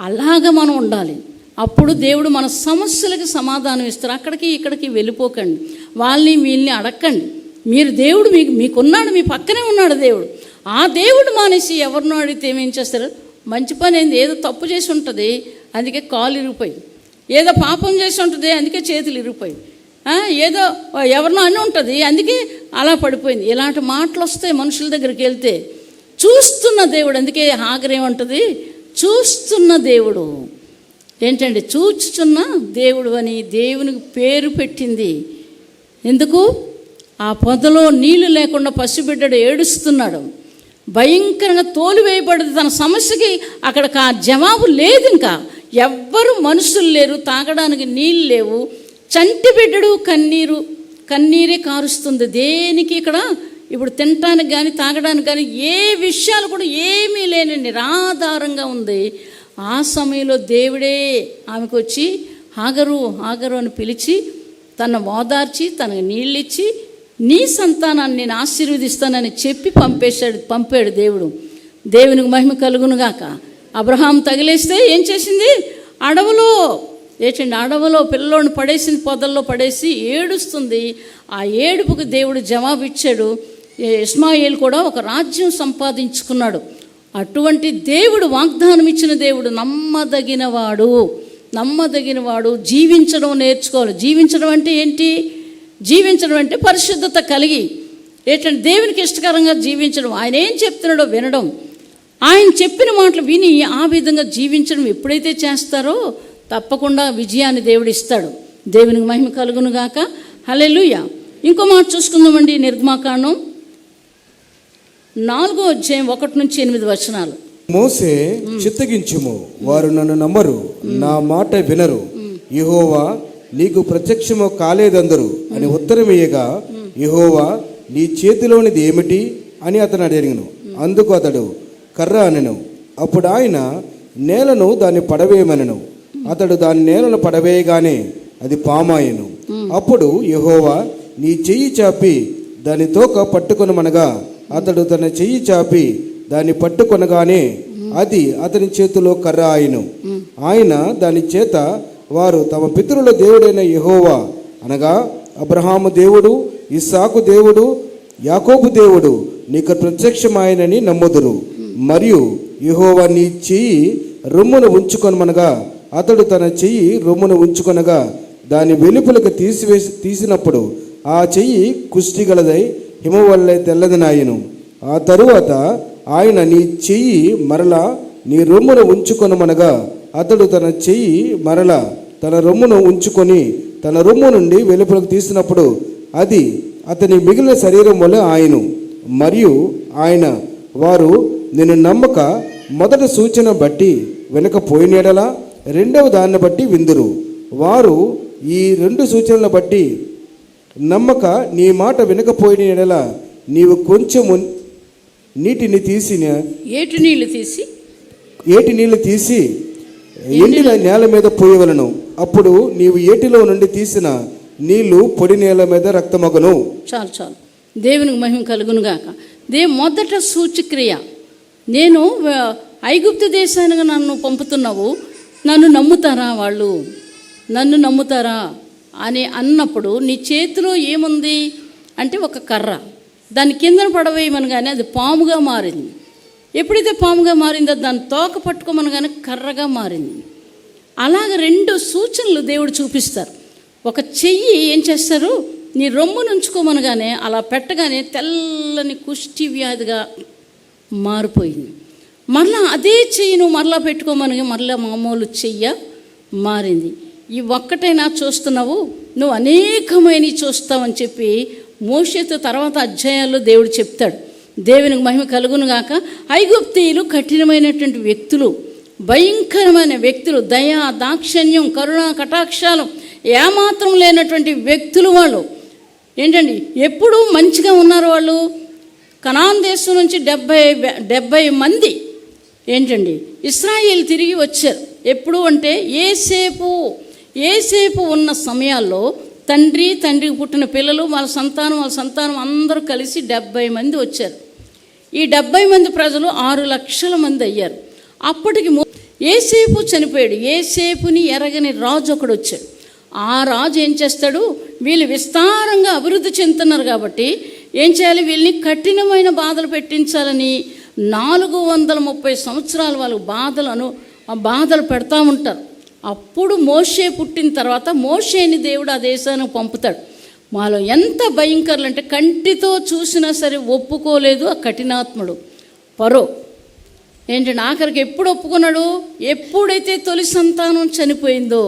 [SPEAKER 1] అలాగా మనం ఉండాలి. అప్పుడు దేవుడు మన సమస్యలకి సమాధానం ఇస్తారు. అక్కడికి ఇక్కడికి వెళ్ళిపోకండి, వాళ్ళని వీళ్ళని అడగండి. మీరు దేవుడు మీకున్నాడు, మీ పక్కనే ఉన్నాడు దేవుడు. ఆ దేవుడు మానేసి ఎవరినో అడిగితే ఏమేం చేస్తారు? మంచి పని అయింది, ఏదో తప్పు చేసి ఉంటుంది అందుకే కాలు ఇరిగిపోయి, ఏదో పాపం చేసి ఉంటుంది అందుకే చేతులు ఇరిగిపోయి, ఏదో ఎవరినో అని ఉంటుంది అందుకే అలా పడిపోయింది. ఇలాంటి మాటలు వస్తాయి మనుషుల దగ్గరికి వెళ్తే. చూస్తున్న దేవుడు, అందుకే హాగరేమంటుంది? చూస్తున్న దేవుడు. ఏంటండి? చూచుచున్న దేవుడు అని దేవునికి పేరు పెట్టింది. ఎందుకు? ఆ పొదలో నీళ్లు లేకుండా పసిబిడ్డడు ఏడుస్తున్నాడు, భయంకరంగా తోలివేయబడింది. తన సమస్యకి అక్కడికి ఆ జవాబు లేదు. ఇంకా ఎవ్వరు మనుషులు లేరు, తాగడానికి నీళ్ళు లేవు. చంటి బిడ్డడు కన్నీరే కారుస్తుంది. దేనికి ఇక్కడ ఇప్పుడు తినటానికి కానీ తాగడానికి కానీ ఏ విషయాలు కూడా ఏమీ లేని నిరాధారంగా ఉంది. ఆ సమయంలో దేవుడే ఆమెకు వచ్చి హాగరు హాగరు అని పిలిచి తన ఓదార్చి తనకు నీళ్ళిచ్చి నీ సంతానాన్ని నేను ఆశీర్వదిస్తానని చెప్పి పంపాడు దేవుడు. దేవునికి మహిమ కలుగునుగాక. అబ్రహాం తగిలేస్తే ఏం చేసింది? అడవిలో పిల్లోని పడేసింది, పొదల్లో పడేసి ఏడుస్తుంది. ఆ ఏడుపుకు దేవుడు జవాబు ఇచ్చాడు. ఇస్మాయిల్ కూడా ఒక రాజ్యం సంపాదించుకున్నాడు. అటువంటి దేవుడు, వాగ్దానం ఇచ్చిన దేవుడు నమ్మదగినవాడు. జీవించడం నేర్చుకోవాలి. జీవించడం అంటే ఏంటి? జీవించడం అంటే పరిశుద్ధత కలిగి ఏంటంటే దేవునికి ఇష్టకరంగా జీవించడం, ఆయన ఏం చెప్తున్నాడో వినడం, ఆయన చెప్పిన మాటలు విని ఆ విధంగా జీవించడం ఎప్పుడైతే చేస్తారో తప్పకుండా విజయాన్ని దేవుడు ఇస్తాడు. దేవునికి మహిమ కలుగునుగాక. హల్లెలూయా. ఇంకో మాట చూసుకుందామండి. నిర్గమాకాండం 4వ అధ్యాయం 1-8
[SPEAKER 2] మోసే చిత్తగించుము, వారు నన్ను నమ్మరు, నా మాట వినరు, యెహోవా నీకు ప్రత్యక్షము కాలేదందరు అని ఉత్తరమియ్యగా, యెహోవా నీ చేతిలోనిది ఏమిటి అని అతను అడిగాను. అందుకు అతడు కర్ర అనెను. అప్పుడు ఆయన నేలను దాన్ని పడవేయమనెను. అతడు దాని నేలను పడవేయగానే అది పామాయెను. అప్పుడు యెహోవా నీ చెయ్యి చాపి దాని తోక పట్టుకొనమనగా అతడు తన చెయ్యి చాపి దాన్ని పట్టుకొనగానే అది అతని చేతిలో కర్ర ఆయను. ఆయన దాని చేత వారు తమ పితరుల దేవుడైన యెహోవా అనగా అబ్రహాము దేవుడు, ఇస్సాకు దేవుడు, యాకోబు దేవుడు నీకు ప్రత్యక్షమాయనని నమ్ముదురు. మరియు యెహోవా నీ చెయ్యి రొమ్మును ఉంచుకొనమనగా అతడు తన చెయ్యి రొమ్మును ఉంచుకొనగా దాని వెలుపలకు తీసినప్పుడు ఆ చెయ్యి కుష్టిగలదై హిమం వల్లే తెల్లదనాయను. ఆ తరువాత ఆయన నీ చెయ్యి మరలా నీ రొమ్మును ఉంచుకొనమనగా అతడు తన చెయ్యి మరలా తన రొమ్మును ఉంచుకొని తన రొమ్ము నుండి వెలుపలకు తీసినప్పుడు అది అతని మిగిలిన శరీరం వల్ల ఆయను. మరియు ఆయన వారు నిన్ను నమ్మక మొదటి సూచన బట్టి వెనకపోయినడలా రెండవ దాన్ని బట్టి విందురు. వారు ఈ 2 సూచనలను బట్టి నమ్మక నీ మాట వినకపోయిన ఎడల నీవు కొంచెము నీటిని తీసిన
[SPEAKER 1] ఏటి నీళ్లు తీసి ఎండిన నేల మీద పోయవలను. అప్పుడు నీవు ఏటిలో నుండి తీసిన నీళ్లు పొడి నేల మీద రక్తమగును. చాలు. దేవునికి మహిమ కలుగునుగాక. మొదట సూచక్రియ. నేను ఐగుప్తు దేశానికి నన్ను పంపుతున్నావు, నన్ను నమ్ముతారా అని అన్నప్పుడు నీ చేతిలో ఏముంది అంటే ఒక కర్ర. దాని కిందన పడవేయమనగానే అది పాముగా మారింది. ఎప్పుడైతే పాముగా మారిందో దాన్ని తోక పట్టుకోమనగానే కర్రగా మారింది. అలాగ 2 సూచనలు దేవుడు చూపిస్తారు. ఒక చెయ్యి ఏం చేస్తారు? నీ రొమ్మును ఉంచుకోమనగానే అలా పెట్టగానే తెల్లని కుష్టి వ్యాధిగా మారిపోయింది. మరలా అదే చెయ్యి నువ్వు మరలా పెట్టుకోమనగా మరలా మామూలు చెయ్య మారింది. ఈ ఒక్కటైనా చూస్తున్నావు, నువ్వు అనేకమైన చూస్తావని చెప్పి మోషేతో తర్వాత అధ్యాయాల్లో దేవుడు చెప్తాడు. దేవునికి మహిమ కలుగునుగాక. ఐగుప్తీయులు కఠినమైనటువంటి వ్యక్తులు, భయంకరమైన వ్యక్తులు, దయ, దాక్షణ్యం, కరుణ, కటాక్షాలు ఏమాత్రం లేనటువంటి వ్యక్తులు. వాళ్ళు ఏంటండి ఎప్పుడూ మంచిగా ఉన్నారు. వాళ్ళు కనాన్ దేశం నుంచి 70 మంది ఏంటండి ఇశ్రాయేలు తిరిగి వచ్చారు. ఎప్పుడు అంటే ఏసేపు ఉన్న సమయాల్లో తండ్రికి పుట్టిన పిల్లలు వాళ్ళ సంతానం అందరూ కలిసి 70 మంది వచ్చారు. ఈ 70 మంది ప్రజలు 6 లక్షల మంది అయ్యారు. అప్పటికి ఏసేపు చనిపోయాడు. ఏసేపుని ఎరగని రాజు ఒకడు వచ్చాడు. ఆ రాజు ఏం చేస్తాడు? వీళ్ళు విస్తారంగా అభివృద్ధి చెందుతున్నారు కాబట్టి ఏం చేయాలి? వీళ్ళని కఠినమైన బాధలు పెట్టించాలని 430 సంవత్సరాలు వాళ్ళకు బాధలు పెడతా ఉంటారు. అప్పుడు మోషే పుట్టిన తర్వాత మోషేని దేవుడు ఆ దేశానికి పంపుతాడు. మాలో ఎంత భయంకరులు అంటే కంటితో చూసినా సరే ఒప్పుకోలేదు ఆ కఠినాత్ముడు ఫరో. ఏంటంటే ఆఖరికి ఎప్పుడు ఒప్పుకున్నాడు? ఎప్పుడైతే తొలి సంతానం చనిపోయిందో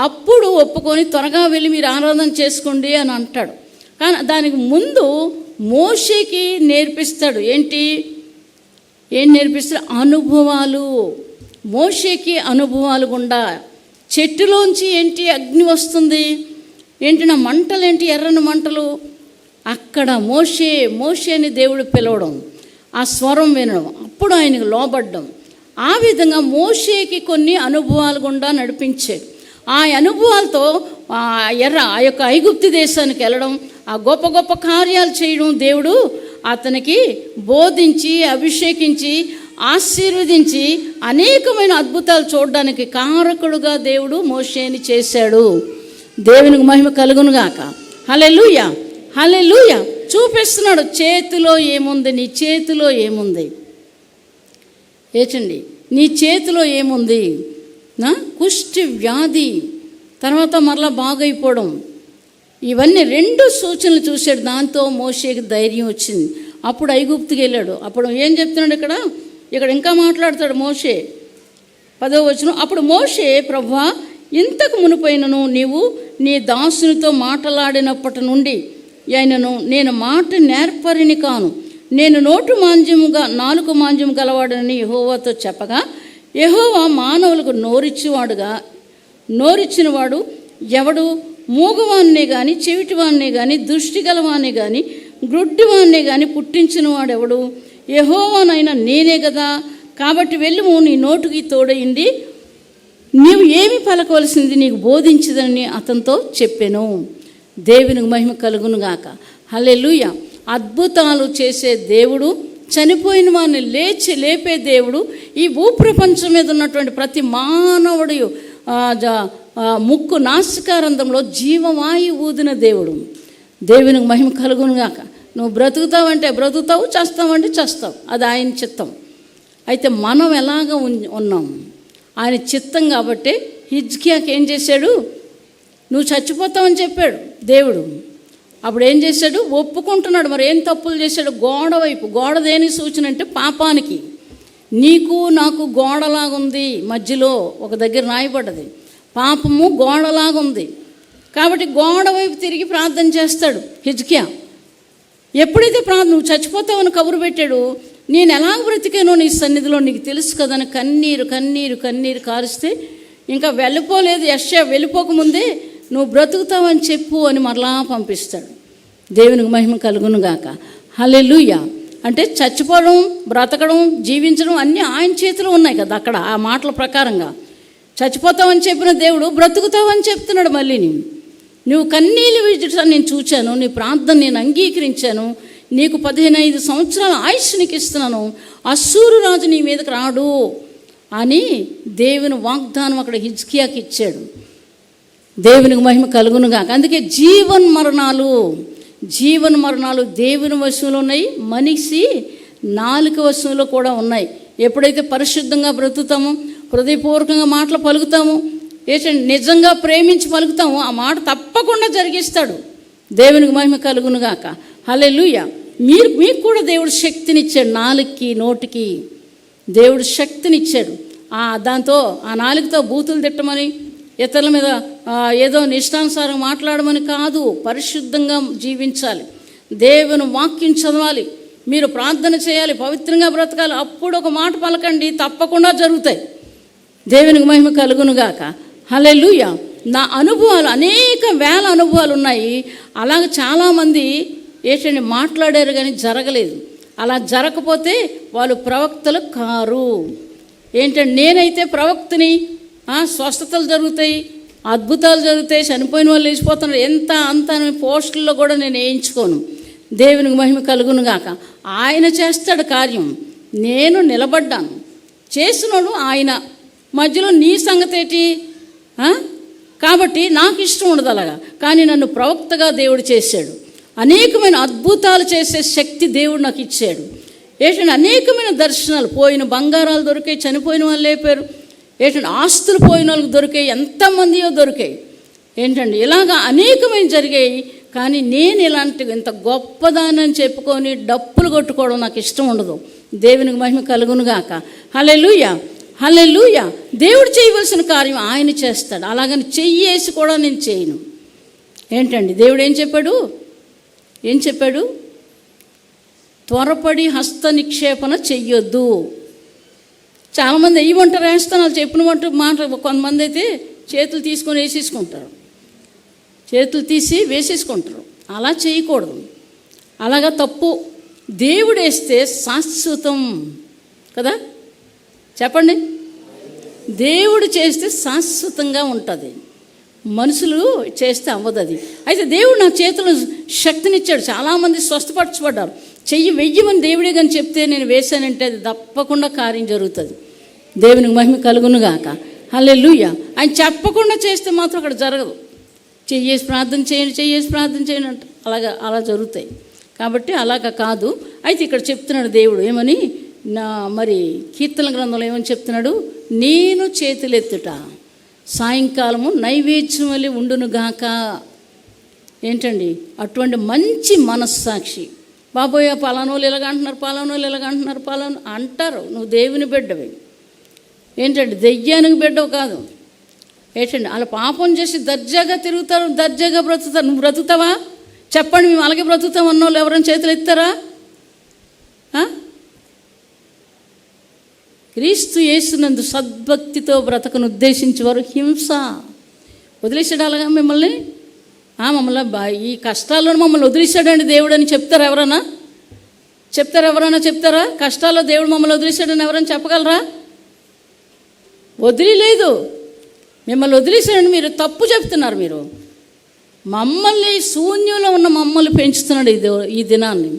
[SPEAKER 1] అప్పుడు ఒప్పుకొని త్వరగా వెళ్ళి మీరు ఆరాధన చేసుకోండి అని అంటాడు. కానీ దానికి ముందు మోషేకి నేర్పిస్తాడు. ఏం నేర్పిస్తాడు? అనుభవాలు. మోషేకి అనుభవాలు గుండా చెట్టులోంచి అగ్ని వస్తుంది, నా మంటలు ఎర్రని మంటలు. అక్కడ మోషేని దేవుడు పిలవడం, ఆ స్వరం వినడం, అప్పుడు ఆయనకు లోబడ్డం, ఆ విధంగా మోషేకి కొన్ని అనుభవాలు గుండా నడిపించాడు. ఆ అనుభవాలతో ఆ యొక్క ఐగుప్తు దేశానికి వెళ్ళడం, ఆ గొప్ప గొప్ప కార్యాలు చేయడం దేవుడు అతనికి బోధించి అభిషేకించి ఆశీర్వదించి అనేకమైన అద్భుతాలు చూడడానికి కారకుడుగా దేవుడు మోషేని చేశాడు. దేవునికి మహిమ కలుగునుగాక. హల్లెలూయా, హల్లెలూయా. చూపిస్తున్నాడు చేతిలో ఏముంది, నీ చేతిలో ఏముంది. ఏచండి, నీ చేతిలో ఏముంది? కుష్టి వ్యాధి, తర్వాత మరలా బాగైపోవడం, ఇవన్నీ 2 సూచనలు చూశాడు. దాంతో మోషేకి ధైర్యం వచ్చింది. అప్పుడు ఐగుప్తుకి వెళ్ళాడు. అప్పుడు ఏం చెప్తున్నాడు ఇక్కడ ఇంకా మాట్లాడతాడు మోషే. 10వ వచనం, అప్పుడు మోషే, ప్రభువా, ఇంతకు మునుపైనను నీవు నీ దాసునితో మాట్లాడినప్పటి నుండి ఆయనను నేను మాట నేర్పరిని కాను, నేను నాలుక మాంద్యము గలవాడని యెహోవాతో చెప్పగా, యెహోవా మానవులకు నోరిచ్చినవాడు ఎవడు? మూగవాన్నే కానీ, చెవిటివాన్నే కానీ, దృష్టి గలవాన్నే కానీ, గ్రుడ్డివాన్నే కానీ పుట్టించిన వాడెవడు? యెహోవానైనా నేనే కదా. కాబట్టి వెళ్ళుము, నీ నోటికి తోడయింది నీవు ఏమి పలకవలసింది నీకు బోధించదని అతనితో చెప్పాను. దేవునికి మహిమ కలుగునుగాక. హల్లెలూయా. అద్భుతాలు చేసే దేవుడు, చనిపోయిన వారిని లేపే దేవుడు, ఈ భూప్రపంచం మీద ఉన్నటువంటి ప్రతి మానవుడి ముక్కు నాసికారంధంలో జీవవాయువు ఊదిన దేవుడు. దేవునికి మహిమ కలుగునుగాక. నువ్వు బ్రతుకుతావంటే బ్రతుకుతావు, చేస్తావంటే చేస్తావు. అది ఆయన చిత్తం. అయితే మనం ఎలాగ ఉన్నాం? ఆయన చిత్తం కాబట్టి హిజ్కియాకి ఏం చేశాడు? నువ్వు చచ్చిపోతావని చెప్పాడు దేవుడు. అప్పుడు ఏం చేశాడు? ఒప్పుకుంటున్నాడు. మరి ఏం తప్పులు చేశాడు? గోడ దేనికి సూచన అంటే పాపానికి. నీకు నాకు గోడలాగుంది, మధ్యలో ఒక దగ్గర రాయబడ్డది, పాపము గోడలాగుంది. కాబట్టి గోడ వైపు తిరిగి ప్రార్థన చేస్తాడు హిజ్కియా. ఎప్పుడైతే నువ్వు చచ్చిపోతావని కబురు పెట్టాడు, నేను ఎలా బ్రతికానో నీ సన్నిధిలో నీకు తెలుసు కదని కన్నీరు కారుస్తే, ఇంకా వెళ్ళిపోలేదు యెషయా, వెళ్ళిపోకముందే నువ్వు బ్రతుకుతావని చెప్పు అని మరలా పంపిస్తాడు. దేవునికి మహిమ కలుగునుగాక. హల్లెలూయా. అంటే చచ్చిపోవడం, బ్రతకడం, జీవించడం అన్నీ ఆయన చేతిలో ఉన్నాయి కదా. అక్కడ ఆ మాటల ప్రకారంగా చచ్చిపోతావని చెప్పిన దేవుడు బ్రతుకుతావని చెప్తున్నాడు. మళ్ళీ నువ్వు కన్నీళ్ళు విడిచడం నేను చూచాను, నీ ప్రార్థన నేను అంగీకరించాను, నీకు 15 సంవత్సరాల ఆయుష్ నీకు ఇస్తున్నాను, అశ్షూరు రాజు నీ మీదకి రాడు అని దేవుని వాగ్దానం అక్కడ హిజ్కియాకి ఇచ్చాడు. దేవునికి మహిమ కలుగునుగాక. అందుకే జీవన మరణాలు దేవుని వశంలో ఉన్నాయి, మనిషి నాలుక వశంలో కూడా ఉన్నాయి. ఎప్పుడైతే పరిశుద్ధంగా బ్రతుకుతామో, హృదయపూర్వకంగా మాటలు పలుకుతామో, నిజంగా ప్రేమించి పలుకుతామో, ఆ మాట తప్పకుండా జరిగిస్తాడు. దేవునికి మహిమ కలుగునుగాక. హల్లెలూయా. మీకు కూడా దేవుడు శక్తినిచ్చాడు. నాలుగుకి, నోటికి దేవుడు శక్తినిచ్చాడు. దాంతో ఆ నాలుగుతో బూతులు తిట్టమని, ఇతరుల మీద ఏదో నిష్టానుసారం మాట్లాడమని కాదు, పరిశుద్ధంగా జీవించాలి, దేవుని వాక్యం చదవాలి, మీరు ప్రార్థన చేయాలి, పవిత్రంగా బ్రతకాలి. అప్పుడు ఒక మాట పలకండి, తప్పకుండా జరుగుతాయి. దేవునికి మహిమ కలుగునుగాక. హల్లెలూయా. నా అనుభవాలు అనేక వేల అనుభవాలు ఉన్నాయి. అలాగే చాలామంది మాట్లాడారు కానీ జరగలేదు. అలా జరగకపోతే వాళ్ళు ప్రవక్తలు కారు. నేనైతే ప్రవక్తని, స్వస్థతలు జరుగుతాయి, అద్భుతాలు జరుగుతాయి, చనిపోయిన వాళ్ళు లేచిపోతున్నారు, ఎంత అంత అని పోస్టుల్లో కూడా నేను వేయించుకోను. దేవునికి మహిమ కలుగునుగాక. ఆయన చేస్తాడు కార్యం. నేను నిలబడ్డాను, చేసినోడు ఆయన. మధ్యలో నీ సంగతి ఏంటి? కాబట్టి నాకు ఇష్టం ఉండదు అలాగా. కానీ నన్ను ప్రవక్తగా దేవుడు చేశాడు. అనేకమైన అద్భుతాలు చేసే శక్తి దేవుడు నాకు ఇచ్చాడు. అనేకమైన దర్శనాలు, పోయిన బంగారాలు దొరికాయి, చనిపోయిన వాళ్ళు లేపారు. ఆస్తులు పోయిన వాళ్ళకి దొరికాయి, ఎంతమందియో దొరికాయి. ఇలాగా అనేకమైన జరిగాయి. కానీ నేను ఇంత గొప్పదానని చెప్పుకొని డప్పులు కొట్టుకోవడం నాకు ఇష్టం ఉండదు. దేవునికి మహిమ కలుగునుగాక. హల్లెలూయా, హల్లెలూయా. దేవుడు చేయవలసిన కార్యం ఆయన చేస్తాడు. అలాగని చెయ్యేసి కూడా నేను చేయను. దేవుడు ఏం చెప్పాడు? త్వరపడి హస్త నిక్షేపణ చెయ్యొద్దు. చాలామంది వేయమంటారు, వేస్తాను, వాళ్ళు చెప్పిన మాట. కొంతమంది అయితే చేతులు తీసుకొని వేసేసుకుంటారు, చేతులు తీసి వేసేసుకుంటారు. అలా చేయకూడదు, అలాగా తప్పు. దేవుడు వేస్తే శాశ్వతం కదా, చెప్పండి. దేవుడు చేస్తే శాశ్వతంగా ఉంటుంది, మనుషులు చేస్తే అవ్వదు అది. అయితే దేవుడు నా చేతిలో శక్తినిచ్చాడు. చాలామంది స్వస్థపరచబడ్డారు. చెయ్యి వెయ్యమని దేవుడే కానీ చెప్తే నేను వేశానంటే అది తప్పకుండా కార్యం జరుగుతుంది. దేవునికి మహిమ కలుగునుగాక. హల్లెలూయా. ఆయన చెప్పకుండా చేస్తే మాత్రం అక్కడ జరగదు. చెయ్యేసి ప్రార్థన చేయండి అంట అలా జరుగుతాయి. కాబట్టి అలాగ కాదు. అయితే ఇక్కడ చెప్తున్నాడు దేవుడు ఏమని, మరి కీర్తన గ్రంథంలో ఏమని చెప్తున్నాడు, నేను చేతులెత్తుట సాయంకాలము నైవేద్యం వలె ఉండునుగాక. ఏంటండి అటువంటి మంచి మనస్సాక్షి. బాబోయ్ పలానోళ్ళు ఇలాగంటున్నారు అంటారు. నువ్వు దేవుని బిడ్డవి. ఏంటంటే దెయ్యానికి బిడ్డవు కాదు. ఏంటండి అలా పాపం చేసి దర్జాగా తిరుగుతారు, దర్జాగా బ్రతుకుతారు. నువ్వు బ్రతుకుతావా? చెప్పండి. మేము అలాగే బ్రతుకుతాం అన్నోళ్ళు ఎవరైనా చేతులు ఎత్తారా? క్రీస్తు యేసునందు సద్భక్తితో బ్రతకను ఉద్దేశించేవారు హింస వదిలేసాడు. అలాగా మమ్మల్ని ఈ కష్టాల్లో మమ్మల్ని వదిలేశాడండి దేవుడు అని చెప్తారా ఎవరైనా? చెప్తారా? కష్టాల్లో దేవుడు మమ్మల్ని వదిలేశాడని ఎవరైనా చెప్పగలరా? వదిలేదు. మిమ్మల్ని వదిలేశాడని మీరు తప్పు చెప్తున్నారు. మీరు మమ్మల్ని శూన్యంలో ఉన్న మమ్మల్ని పెంచుతున్నాడు ఈ దినాన్ని.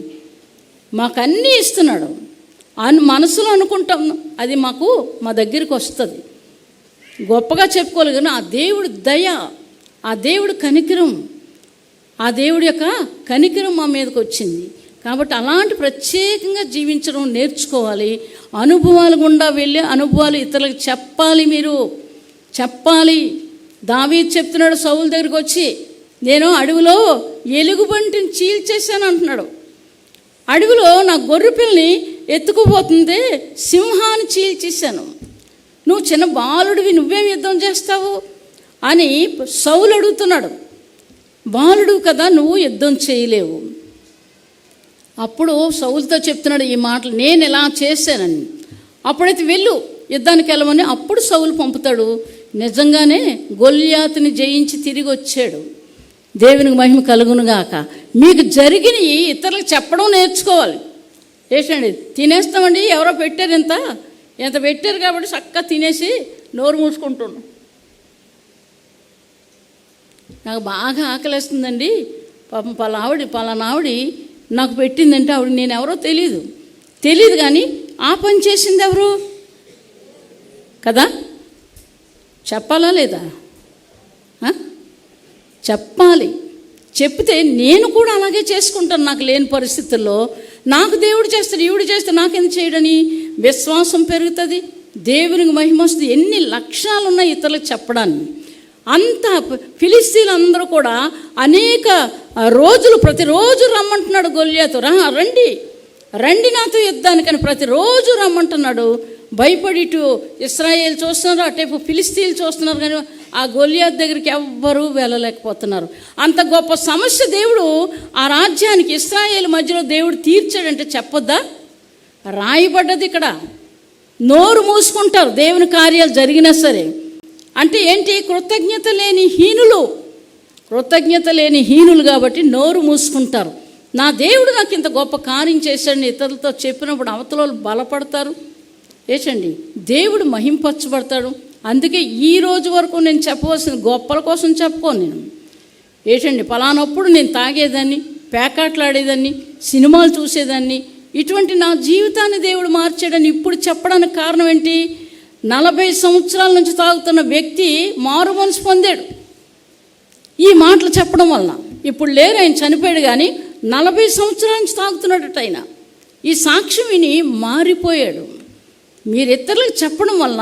[SPEAKER 1] మాకు అన్నీ ఇస్తున్నాడు అని మనసులో అనుకుంటాం. అది మా దగ్గరికి వస్తుంది. గొప్పగా చెప్పుకోవాలి కానీ ఆ దేవుడు దయ, ఆ దేవుడు కనికరం, ఆ దేవుడి యొక్క కనికరం మా మీదకి వచ్చింది. కాబట్టి అలాంటి ప్రత్యేకంగా జీవించడం నేర్చుకోవాలి. అనుభవాలు గుండా వెళ్ళి అనుభవాలు ఇతరులకు చెప్పాలి. మీరు చెప్పాలి. దావీదు చెప్తున్నాడు సౌలు దగ్గరికి వచ్చి, నేను అడవిలో ఎలుగుబంటిని చీల్చేశాను అంటున్నాడు. అడవిలో నా గొర్రె పిల్లని ఎత్తుకుపోతుంది, సింహాన్ని చీల్చేశాను. నువ్వు చిన్న బాలుడివి, నువ్వేం యుద్ధం చేస్తావు అని సౌలు అడుగుతున్నాడు. బాలుడు కదా, నువ్వు యుద్ధం చేయలేవు. అప్పుడు సౌలుతో చెప్తున్నాడు ఈ మాటలు, నేను ఇలా చేశానని. అప్పుడైతే వెళ్ళు యుద్ధానికి వెళ్ళమని అప్పుడు సౌలు పంపుతాడు. నిజంగానే గొల్యాతుని జయించి తిరిగి వచ్చాడు. దేవునికి మహిమ కలుగునుగాక. మీకు జరిగినవి ఇతరులకు చెప్పడం నేర్చుకోవాలి. ఏంటండి తినేస్తామండి, ఎవరో పెట్టారు ఎంత పెట్టారు కాబట్టి చక్కగా తినేసి నోరు మూసుకుంటున్నాం. నాకు బాగా ఆకలేస్తుందండి, పాపం పలానావిడి నాకు పెట్టిందంటే ఆవిడ నేను ఎవరో తెలియదు కానీ ఆ పని చేసింది ఎవరు కదా? చెప్పాలా లేదా? చెప్పాలి. చెప్తే నేను కూడా అలాగే చేసుకుంటాను. నాకు లేని పరిస్థితుల్లో నాకు దేవుడు చేస్తాడు, ఈవిడ చేస్తే నాకెందుకు చేయడని విశ్వాసం పెరుగుతుంది. దేవునికి మహిమ వస్తుంది. ఎన్ని లక్షణాలు ఉన్నాయి ఇతరులకు చెప్పడానికి. అంత ఫిలిస్తీన్లు అందరూ కూడా అనేక రోజులు ప్రతిరోజు రమ్మంటున్నాడు గొల్యాతు. రండి నాతో యుద్ధానికని ప్రతిరోజు రమ్మంటున్నాడు. భయపడి ఇటు ఇశ్రాయేల్ చూస్తున్నారు, అటేపు ఫిలిస్తీన్లు చూస్తున్నారు, కానీ ఆ గొల్యాతు దగ్గరికి ఎవ్వరూ వెళ్ళలేకపోతున్నారు. అంత గొప్ప సమస్య దేవుడు ఆ రాజ్యానికి ఇశ్రాయేల్ మధ్యలో దేవుడు తీర్చాడంటే చెప్పొద్దా? రాయబడ్డది ఇక్కడ. నోరు మూసుకుంటారు దేవుని కార్యాలు జరిగినా సరే. అంటే ఏంటి? కృతజ్ఞత లేని హీనులు కాబట్టి నోరు మూసుకుంటారు. నా దేవుడు నాకు ఇంత గొప్ప కార్యం చేశాడని ఇతరులతో చెప్పినప్పుడు అవతల బలపడతారు. ఏంటండి దేవుడు మహింపరచబడతాడు. అందుకే ఈ రోజు వరకు నేను చెప్పవలసిన గొప్పల కోసం చెప్పుకోను. నేను ఏంటండి పలానప్పుడు నేను తాగేదాన్ని, పేకాట్లాడేదాన్ని, సినిమాలు చూసేదాన్ని, ఇటువంటి నా జీవితాన్ని దేవుడు మార్చాడని ఇప్పుడు చెప్పడానికి కారణం ఏంటి? 40 సంవత్సరాల నుంచి తాగుతున్న వ్యక్తి మారు మనసు పొందాడు ఈ మాటలు చెప్పడం వలన. ఇప్పుడు లేరు, ఆయన చనిపోయాడు, కానీ 40 సంవత్సరాల నుంచి తాగుతున్నాడట ఆయన. ఈ సాక్ష్యం విని మారిపోయాడు. మీరు ఇతరులకు చెప్పడం వల్ల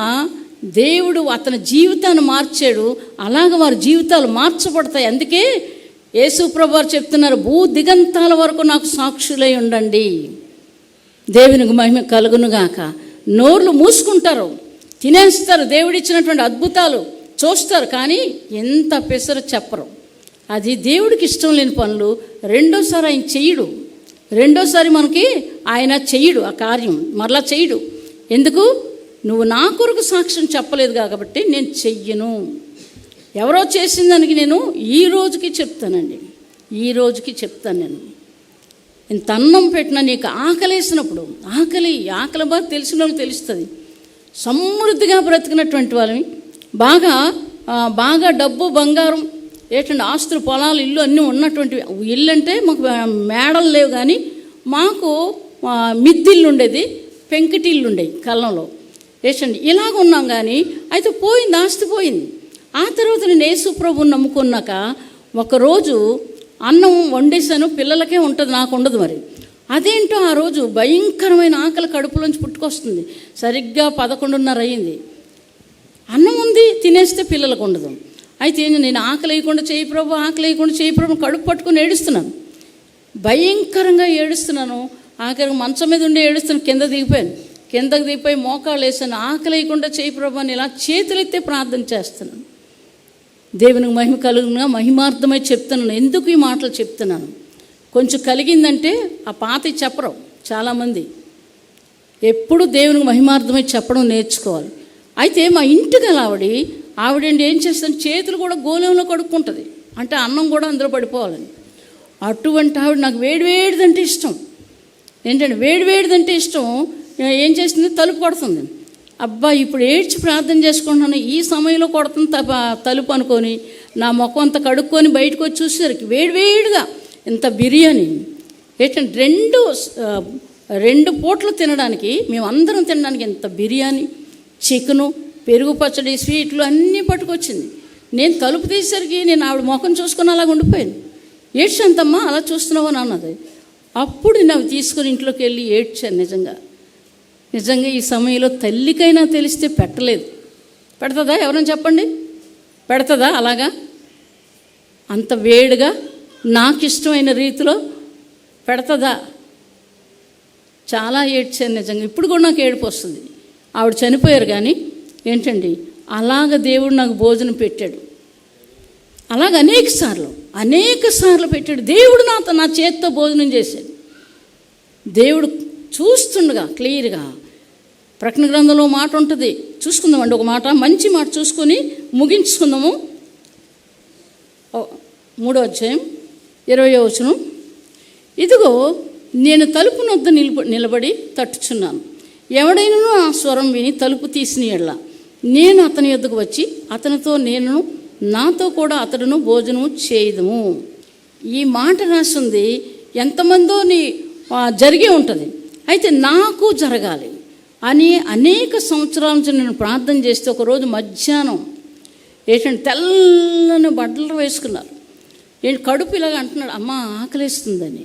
[SPEAKER 1] దేవుడు అతని జీవితాన్ని మార్చాడు. అలాగ వారి జీవితాలు మార్చబడతాయి. అందుకే యేసు ప్రభువారు చెప్తున్నారు, భూ దిగంతాల వరకు నాకు సాక్షులై ఉండండి. దేవునికి మహిమ కలుగునుగాక. నోర్లు మూసుకుంటారు, తినేస్తారు, దేవుడిచ్చినటువంటి అద్భుతాలు చూస్తారు, కానీ ఎంత పెసరు చెప్పరు. అది దేవుడికి ఇష్టం లేని పనులు. రెండోసారి ఆయన చెయ్యడు. రెండోసారి మనకి ఆయన చెయ్యడు ఆ కార్యం, మరలా చెయ్యడు. ఎందుకు? నువ్వు నా కొరకు సాక్ష్యం చెప్పలేదు కాబట్టి నేను చెయ్యను. ఎవరో చేసిన దానికి నేను ఈ రోజుకి చెప్తానండి. నేను ఇంత అన్నం పెట్టినా నీకు ఆకలేసినప్పుడు, ఆకలి బాగా తెలిసిన వాళ్ళకి తెలుస్తుంది. సమృద్ధిగా బ్రతికినటువంటి వాళ్ళని, బాగా డబ్బు బంగారం ఏంటంటే ఆస్తులు పొలాలు ఇల్లు అన్నీ ఉన్నటువంటి ఇల్లు. అంటే మాకు మేడలు లేవు, కానీ మాకు మిద్దిల్లు ఉండేది, పెంకిటిల్లు ఉండేవి కళ్ళంలో ఏంటండి. ఇలాగ ఉన్నాం. కానీ అయితే పోయింది, ఆస్తి పోయింది. ఆ తర్వాత నేను యేసు ప్రభువుని నమ్ముకున్నాక ఒకరోజు అన్నం వండేసాను, పిల్లలకే ఉంటుంది, నాకు ఉండదు. మరి అదేంటో ఆ రోజు భయంకరమైన ఆకలి కడుపులోంచి పుట్టుకొస్తుంది. సరిగ్గా 11:30 అయింది. అన్నం ఉంది, తినేస్తే పిల్లలకు ఉండదు. అయితే నేను ఆకలి వేయకుండా చేయి ప్రభు, ఆకలి వేయకుండా చేయి ప్రభు, కడుపు పట్టుకుని ఏడుస్తున్నాను, భయంకరంగా ఏడుస్తున్నాను. ఆఖరికి మంచం మీద ఉండి ఏడుస్తున్నాను. కిందకు దిగిపోయి మోకాళ్ళు వేసాను. ఆకలి వేయకుండా చేయి ప్రభు అని ఇలా చేతులెత్తే ప్రార్థన చేస్తున్నాను. దేవునికి మహిమ కలుగుగా మహిమార్థమై చెప్తున్నాను. ఎందుకు ఈ మాటలు చెప్తున్నాను? కొంచెం కలిగిందంటే ఆ పాత చెప్పరు చాలామంది. ఎప్పుడు దేవునికి మహిమార్థమై చెప్పడం నేర్చుకోవాలి. అయితే మా ఇంటికి ఆవిడండి ఏం చేస్తాను, చేతులు కూడా గోళంలో కడుక్కుంటుంది, అంటే అన్నం కూడా అందులో పడిపోవాలని. అటువంటి ఆవిడ నాకు వేడివేడిదంటే ఇష్టం. ఏంటంటే వేడివేడిదంటే ఇష్టం. ఏం చేస్తుంది, తలుపు కొడుతుంది. అబ్బా ఇప్పుడు ఏడ్చి ప్రార్థన చేసుకుంటున్నాను, ఈ సమయంలో కొడుతుంది తలుపు అనుకొని నా ముఖం అంతా కడుక్కొని బయటకు వచ్చి చూసేసరికి వేడివేడిగా ఇంత బిర్యానీ. ఏంటంటే 2 పూటలు తినడానికి, మేమందరం తినడానికి ఎంత బిర్యానీ, చికెను, పెరుగు పచ్చడి, స్వీట్లు అన్నీ పట్టుకొచ్చింది. నేను తలుపు తీసేసరికి నేను ఆవిడ ముఖం చూసుకొని అలాగ ఉండిపోయాను. ఏడ్చంతమ్మా అలా చూస్తున్నావు అని అన్నది. అప్పుడు నేను అవి తీసుకొని ఇంట్లోకి వెళ్ళి ఏడ్చాను. నిజంగా ఈ సమయంలో తల్లికైనా తెలిస్తే పెట్టలేదు. పెడతదా? ఎవరైనా చెప్పండి, పెడతదా? అలాగా అంత వేడిగా నాకు ఇష్టమైన రీతిలో పెడతదా? చాలా ఏడ్చాను నిజంగా. ఇప్పుడు కూడా నాకు ఏడుపు వస్తుంది. ఆవిడ చనిపోయారు, కానీ ఏంటండి అలాగ దేవుడు నాకు భోజనం పెట్టాడు. అలాగ అనేక సార్లు పెట్టాడు దేవుడు. నా చేతితో భోజనం చేశాడు దేవుడు. చూస్తుండగా క్లియర్గా ప్రకటన గ్రంథంలో మాట ఉంటుంది, చూసుకుందామండి. ఒక మాట, మంచి మాట చూసుకొని ముగించుకుందాము. 3వ అధ్యాయం 20వ వచనం. ఇదిగో నేను తలుపు నొద్ద నిలబడి తట్టుచున్నాను. ఎవడైనా ఆ స్వరం విని తలుపు తీసిన యెడల నేను అతని యొద్దకు వచ్చి అతనితో నాతో కూడా అతడును భోజనము చేయదుము. ఈ మాట రాసింది ఎంతమందో జరిగే ఉంటుంది. అయితే నాకు జరగాలి అని అనేక సంవత్సరాల నుంచి నేను ప్రార్థన చేస్తే ఒకరోజు మధ్యాహ్నం ఏంటంటే తెల్లని బట్టలు వేసుకున్నారు. కడుపు ఇలాగ అంటున్నాడు, అమ్మ ఆకలిస్తుందని.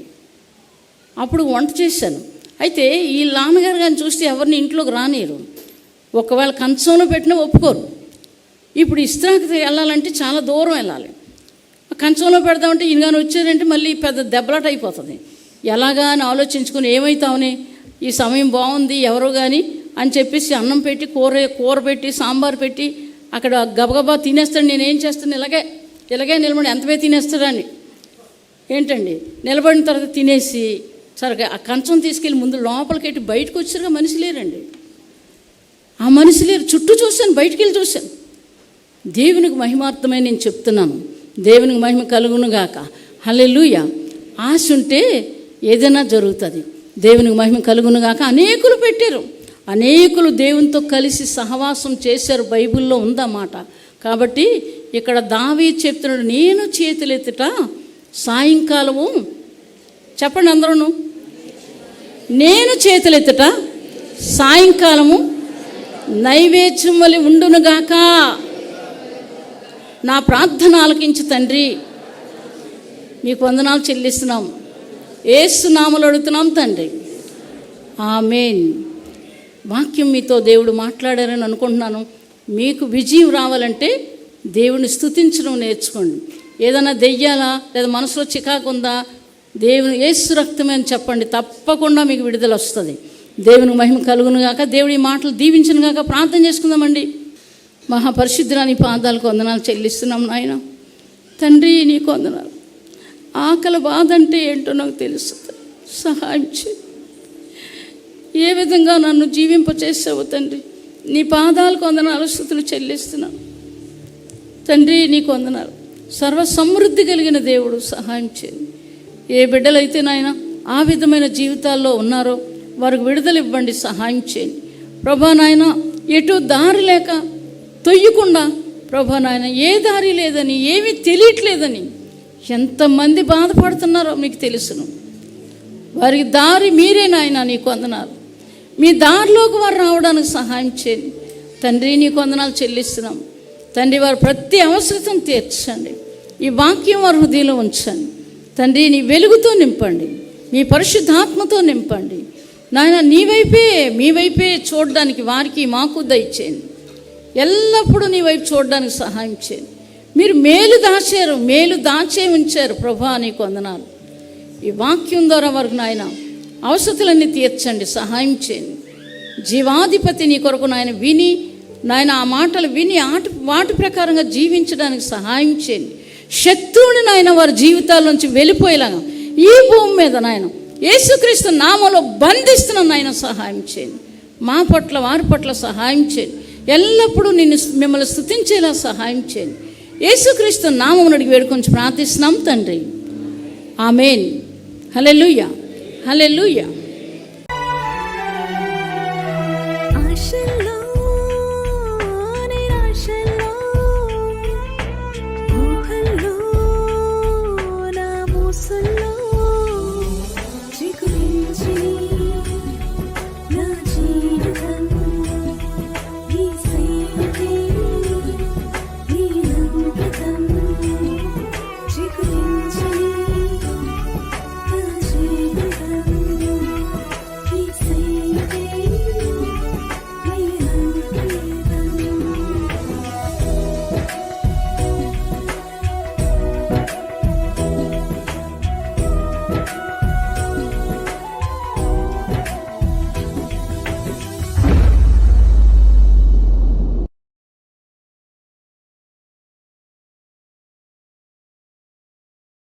[SPEAKER 1] అప్పుడు వంట చేశాను. అయితే ఈ నాన్నగారు కానీ చూస్తే ఎవరిని ఇంట్లోకి రానియరు, ఒకవేళ కంచంలో పెట్టినా ఒప్పుకోరు. ఇప్పుడు ఇస్త్రాకి వెళ్ళాలంటే చాలా దూరం వెళ్ళాలి. కంచంలో పెడదామంటే ఈయన కానీ వచ్చారంటే మళ్ళీ పెద్ద దెబ్బలాట అయిపోతుంది. ఎలాగా అని ఆలోచించుకొని ఏమవుతామని, ఈ సమయం బాగుంది ఎవరో కానీ అని చెప్పేసి అన్నం పెట్టి కూర పెట్టి సాంబార్ పెట్టి అక్కడ గబగబా తినేస్తాడు. నేనేం చేస్తాను, ఇలాగే నిలబడి ఎంతవే తినేస్తాడని ఏంటండి నిలబడిన తర్వాత తినేసి సరిగ్గా ఆ కంచం తీసుకెళ్ళి ముందు లోపలికెట్టి బయటకు వచ్చారుగా మనిషి లేరండి. ఆ మనిషి లేరు. చుట్టూ చూశాను, బయటికి వెళ్ళి చూశాను. దేవునికి మహిమార్థమై నేను చెప్తున్నాను. దేవునికి మహిమ కలుగునుగాక. హల్లెలూయా. ఆశ ఉంటే ఏదైనా జరుగుతుంది. దేవునికి మహిమ కలుగునుగాక. అనేకులు పెట్టారు, అనేకులు దేవునితో కలిసి సహవాసం చేశారు. బైబిల్లో ఉందన్నమాట. కాబట్టి ఇక్కడ దావీదు చెప్తున్నాడు, నేను చేతులెత్తుట సాయంకాలము, చెప్పండి అందరూ, నేను చేతులెత్తుట సాయంకాలము నైవేద్యం వలె ఉండునుగాక. నా ప్రార్థన ఆలకించు తండ్రి, మీకు వందనాలు చెల్లిస్తున్నాం. యేసు నామములో అడుగుతున్నాం తండ్రి, ఆమేన్. వాక్యం మీతో దేవుడు మాట్లాడారని అనుకుంటున్నాను. మీకు విజయం రావాలంటే దేవుని స్తుతించడం నేర్చుకోండి. ఏదైనా దెయ్యాలా లేదా మనసులో చికాకు ఉందా, దేవుని యేసు రక్తమే అని చెప్పండి, తప్పకుండా మీకు విడుదల వస్తుంది. దేవునికి మహిమ కలుగునుగాక. దేవుడి మాటలు దీవించునుగాక. ప్రార్థన చేసుకుందామండి. మహాపరిశుద్ధుని పాదాలకు వందనాలు చెల్లిస్తున్నాం నాయన. తండ్రి నీకు వందనాలు. ఆకలి బాధ అంటే ఏంటో నాకు తెలుసు. సహాయం చేయి. ఏ విధంగా నన్ను జీవింపచేసావు తండ్రి, నీ పాదాలకు వందనాలు స్తుతులు చెల్లిస్తున్నాను తండ్రి. నీకు వందనాలు. సర్వ సమృద్ధి కలిగిన దేవుడు, సహాయం చేయండి. ఏ బిడ్డలైతే నాయన ఆ విధమైన జీవితాల్లో ఉన్నారో వారికి విడుదల ఇవ్వండి, సహాయం చేయండి ప్రభా. నాయన ఎటు దారి లేక తొయ్యకుండా, ప్రభా నాయన ఏ దారి లేదని, ఏమీ తెలియట్లేదని ఎంతమంది బాధపడుతున్నారో మీకు తెలుసును. వారికి దారి మీరే నాయన, నీకు వందనాలు. మీ దారిలోకి వారు రావడానికి సహాయం చేయండి తండ్రి. నీకు వందనాలు చెల్లిస్తున్నాం తండ్రి. వారు ప్రతి అవసరతను తీర్చండి. ఈ వాక్యం వారి హృదయంలో ఉంచండి తండ్రి. నీ వెలుగుతో నింపండి, మీ పరిశుద్ధాత్మతో నింపండి నాయన. మీ వైపే చూడడానికి వారికి మాకు దయచేయండి. ఎల్లప్పుడూ నీ వైపు చూడడానికి సహాయం చేయండి. మీరు మేలు దాచే ఉంచారు ప్రభా, నీకు వందనాలు. ఈ వాక్యం ద్వారా వరకు నాయన అవసరతలన్నీ తీర్చండి, సహాయం చేయండి. జీవాధిపతి నీ కొరకు నాయన విని నాయన ఆ మాటలు విని వాటి ప్రకారంగా జీవించడానికి సహాయం చేయండి. శత్రువుని నాయన వారి జీవితాల నుంచి వెళ్ళిపోయేలాగా ఈ భూమి మీద నాయన యేసుక్రీస్తు నామములో బంధిస్తున్న నాయన సహాయం చేయండి. మా పట్ల వారి పట్ల సహాయం చేయండి. ఎల్లప్పుడూ మిమ్మల్ని స్తుతించేలా సహాయం చేయండి. యేసుక్రీస్తు నామమును అడిగి వేడుకొని ప్రార్థిస్తున్నాం తండ్రి. ఆమేన్. హల్లెలూయా, హల్లెలూయా.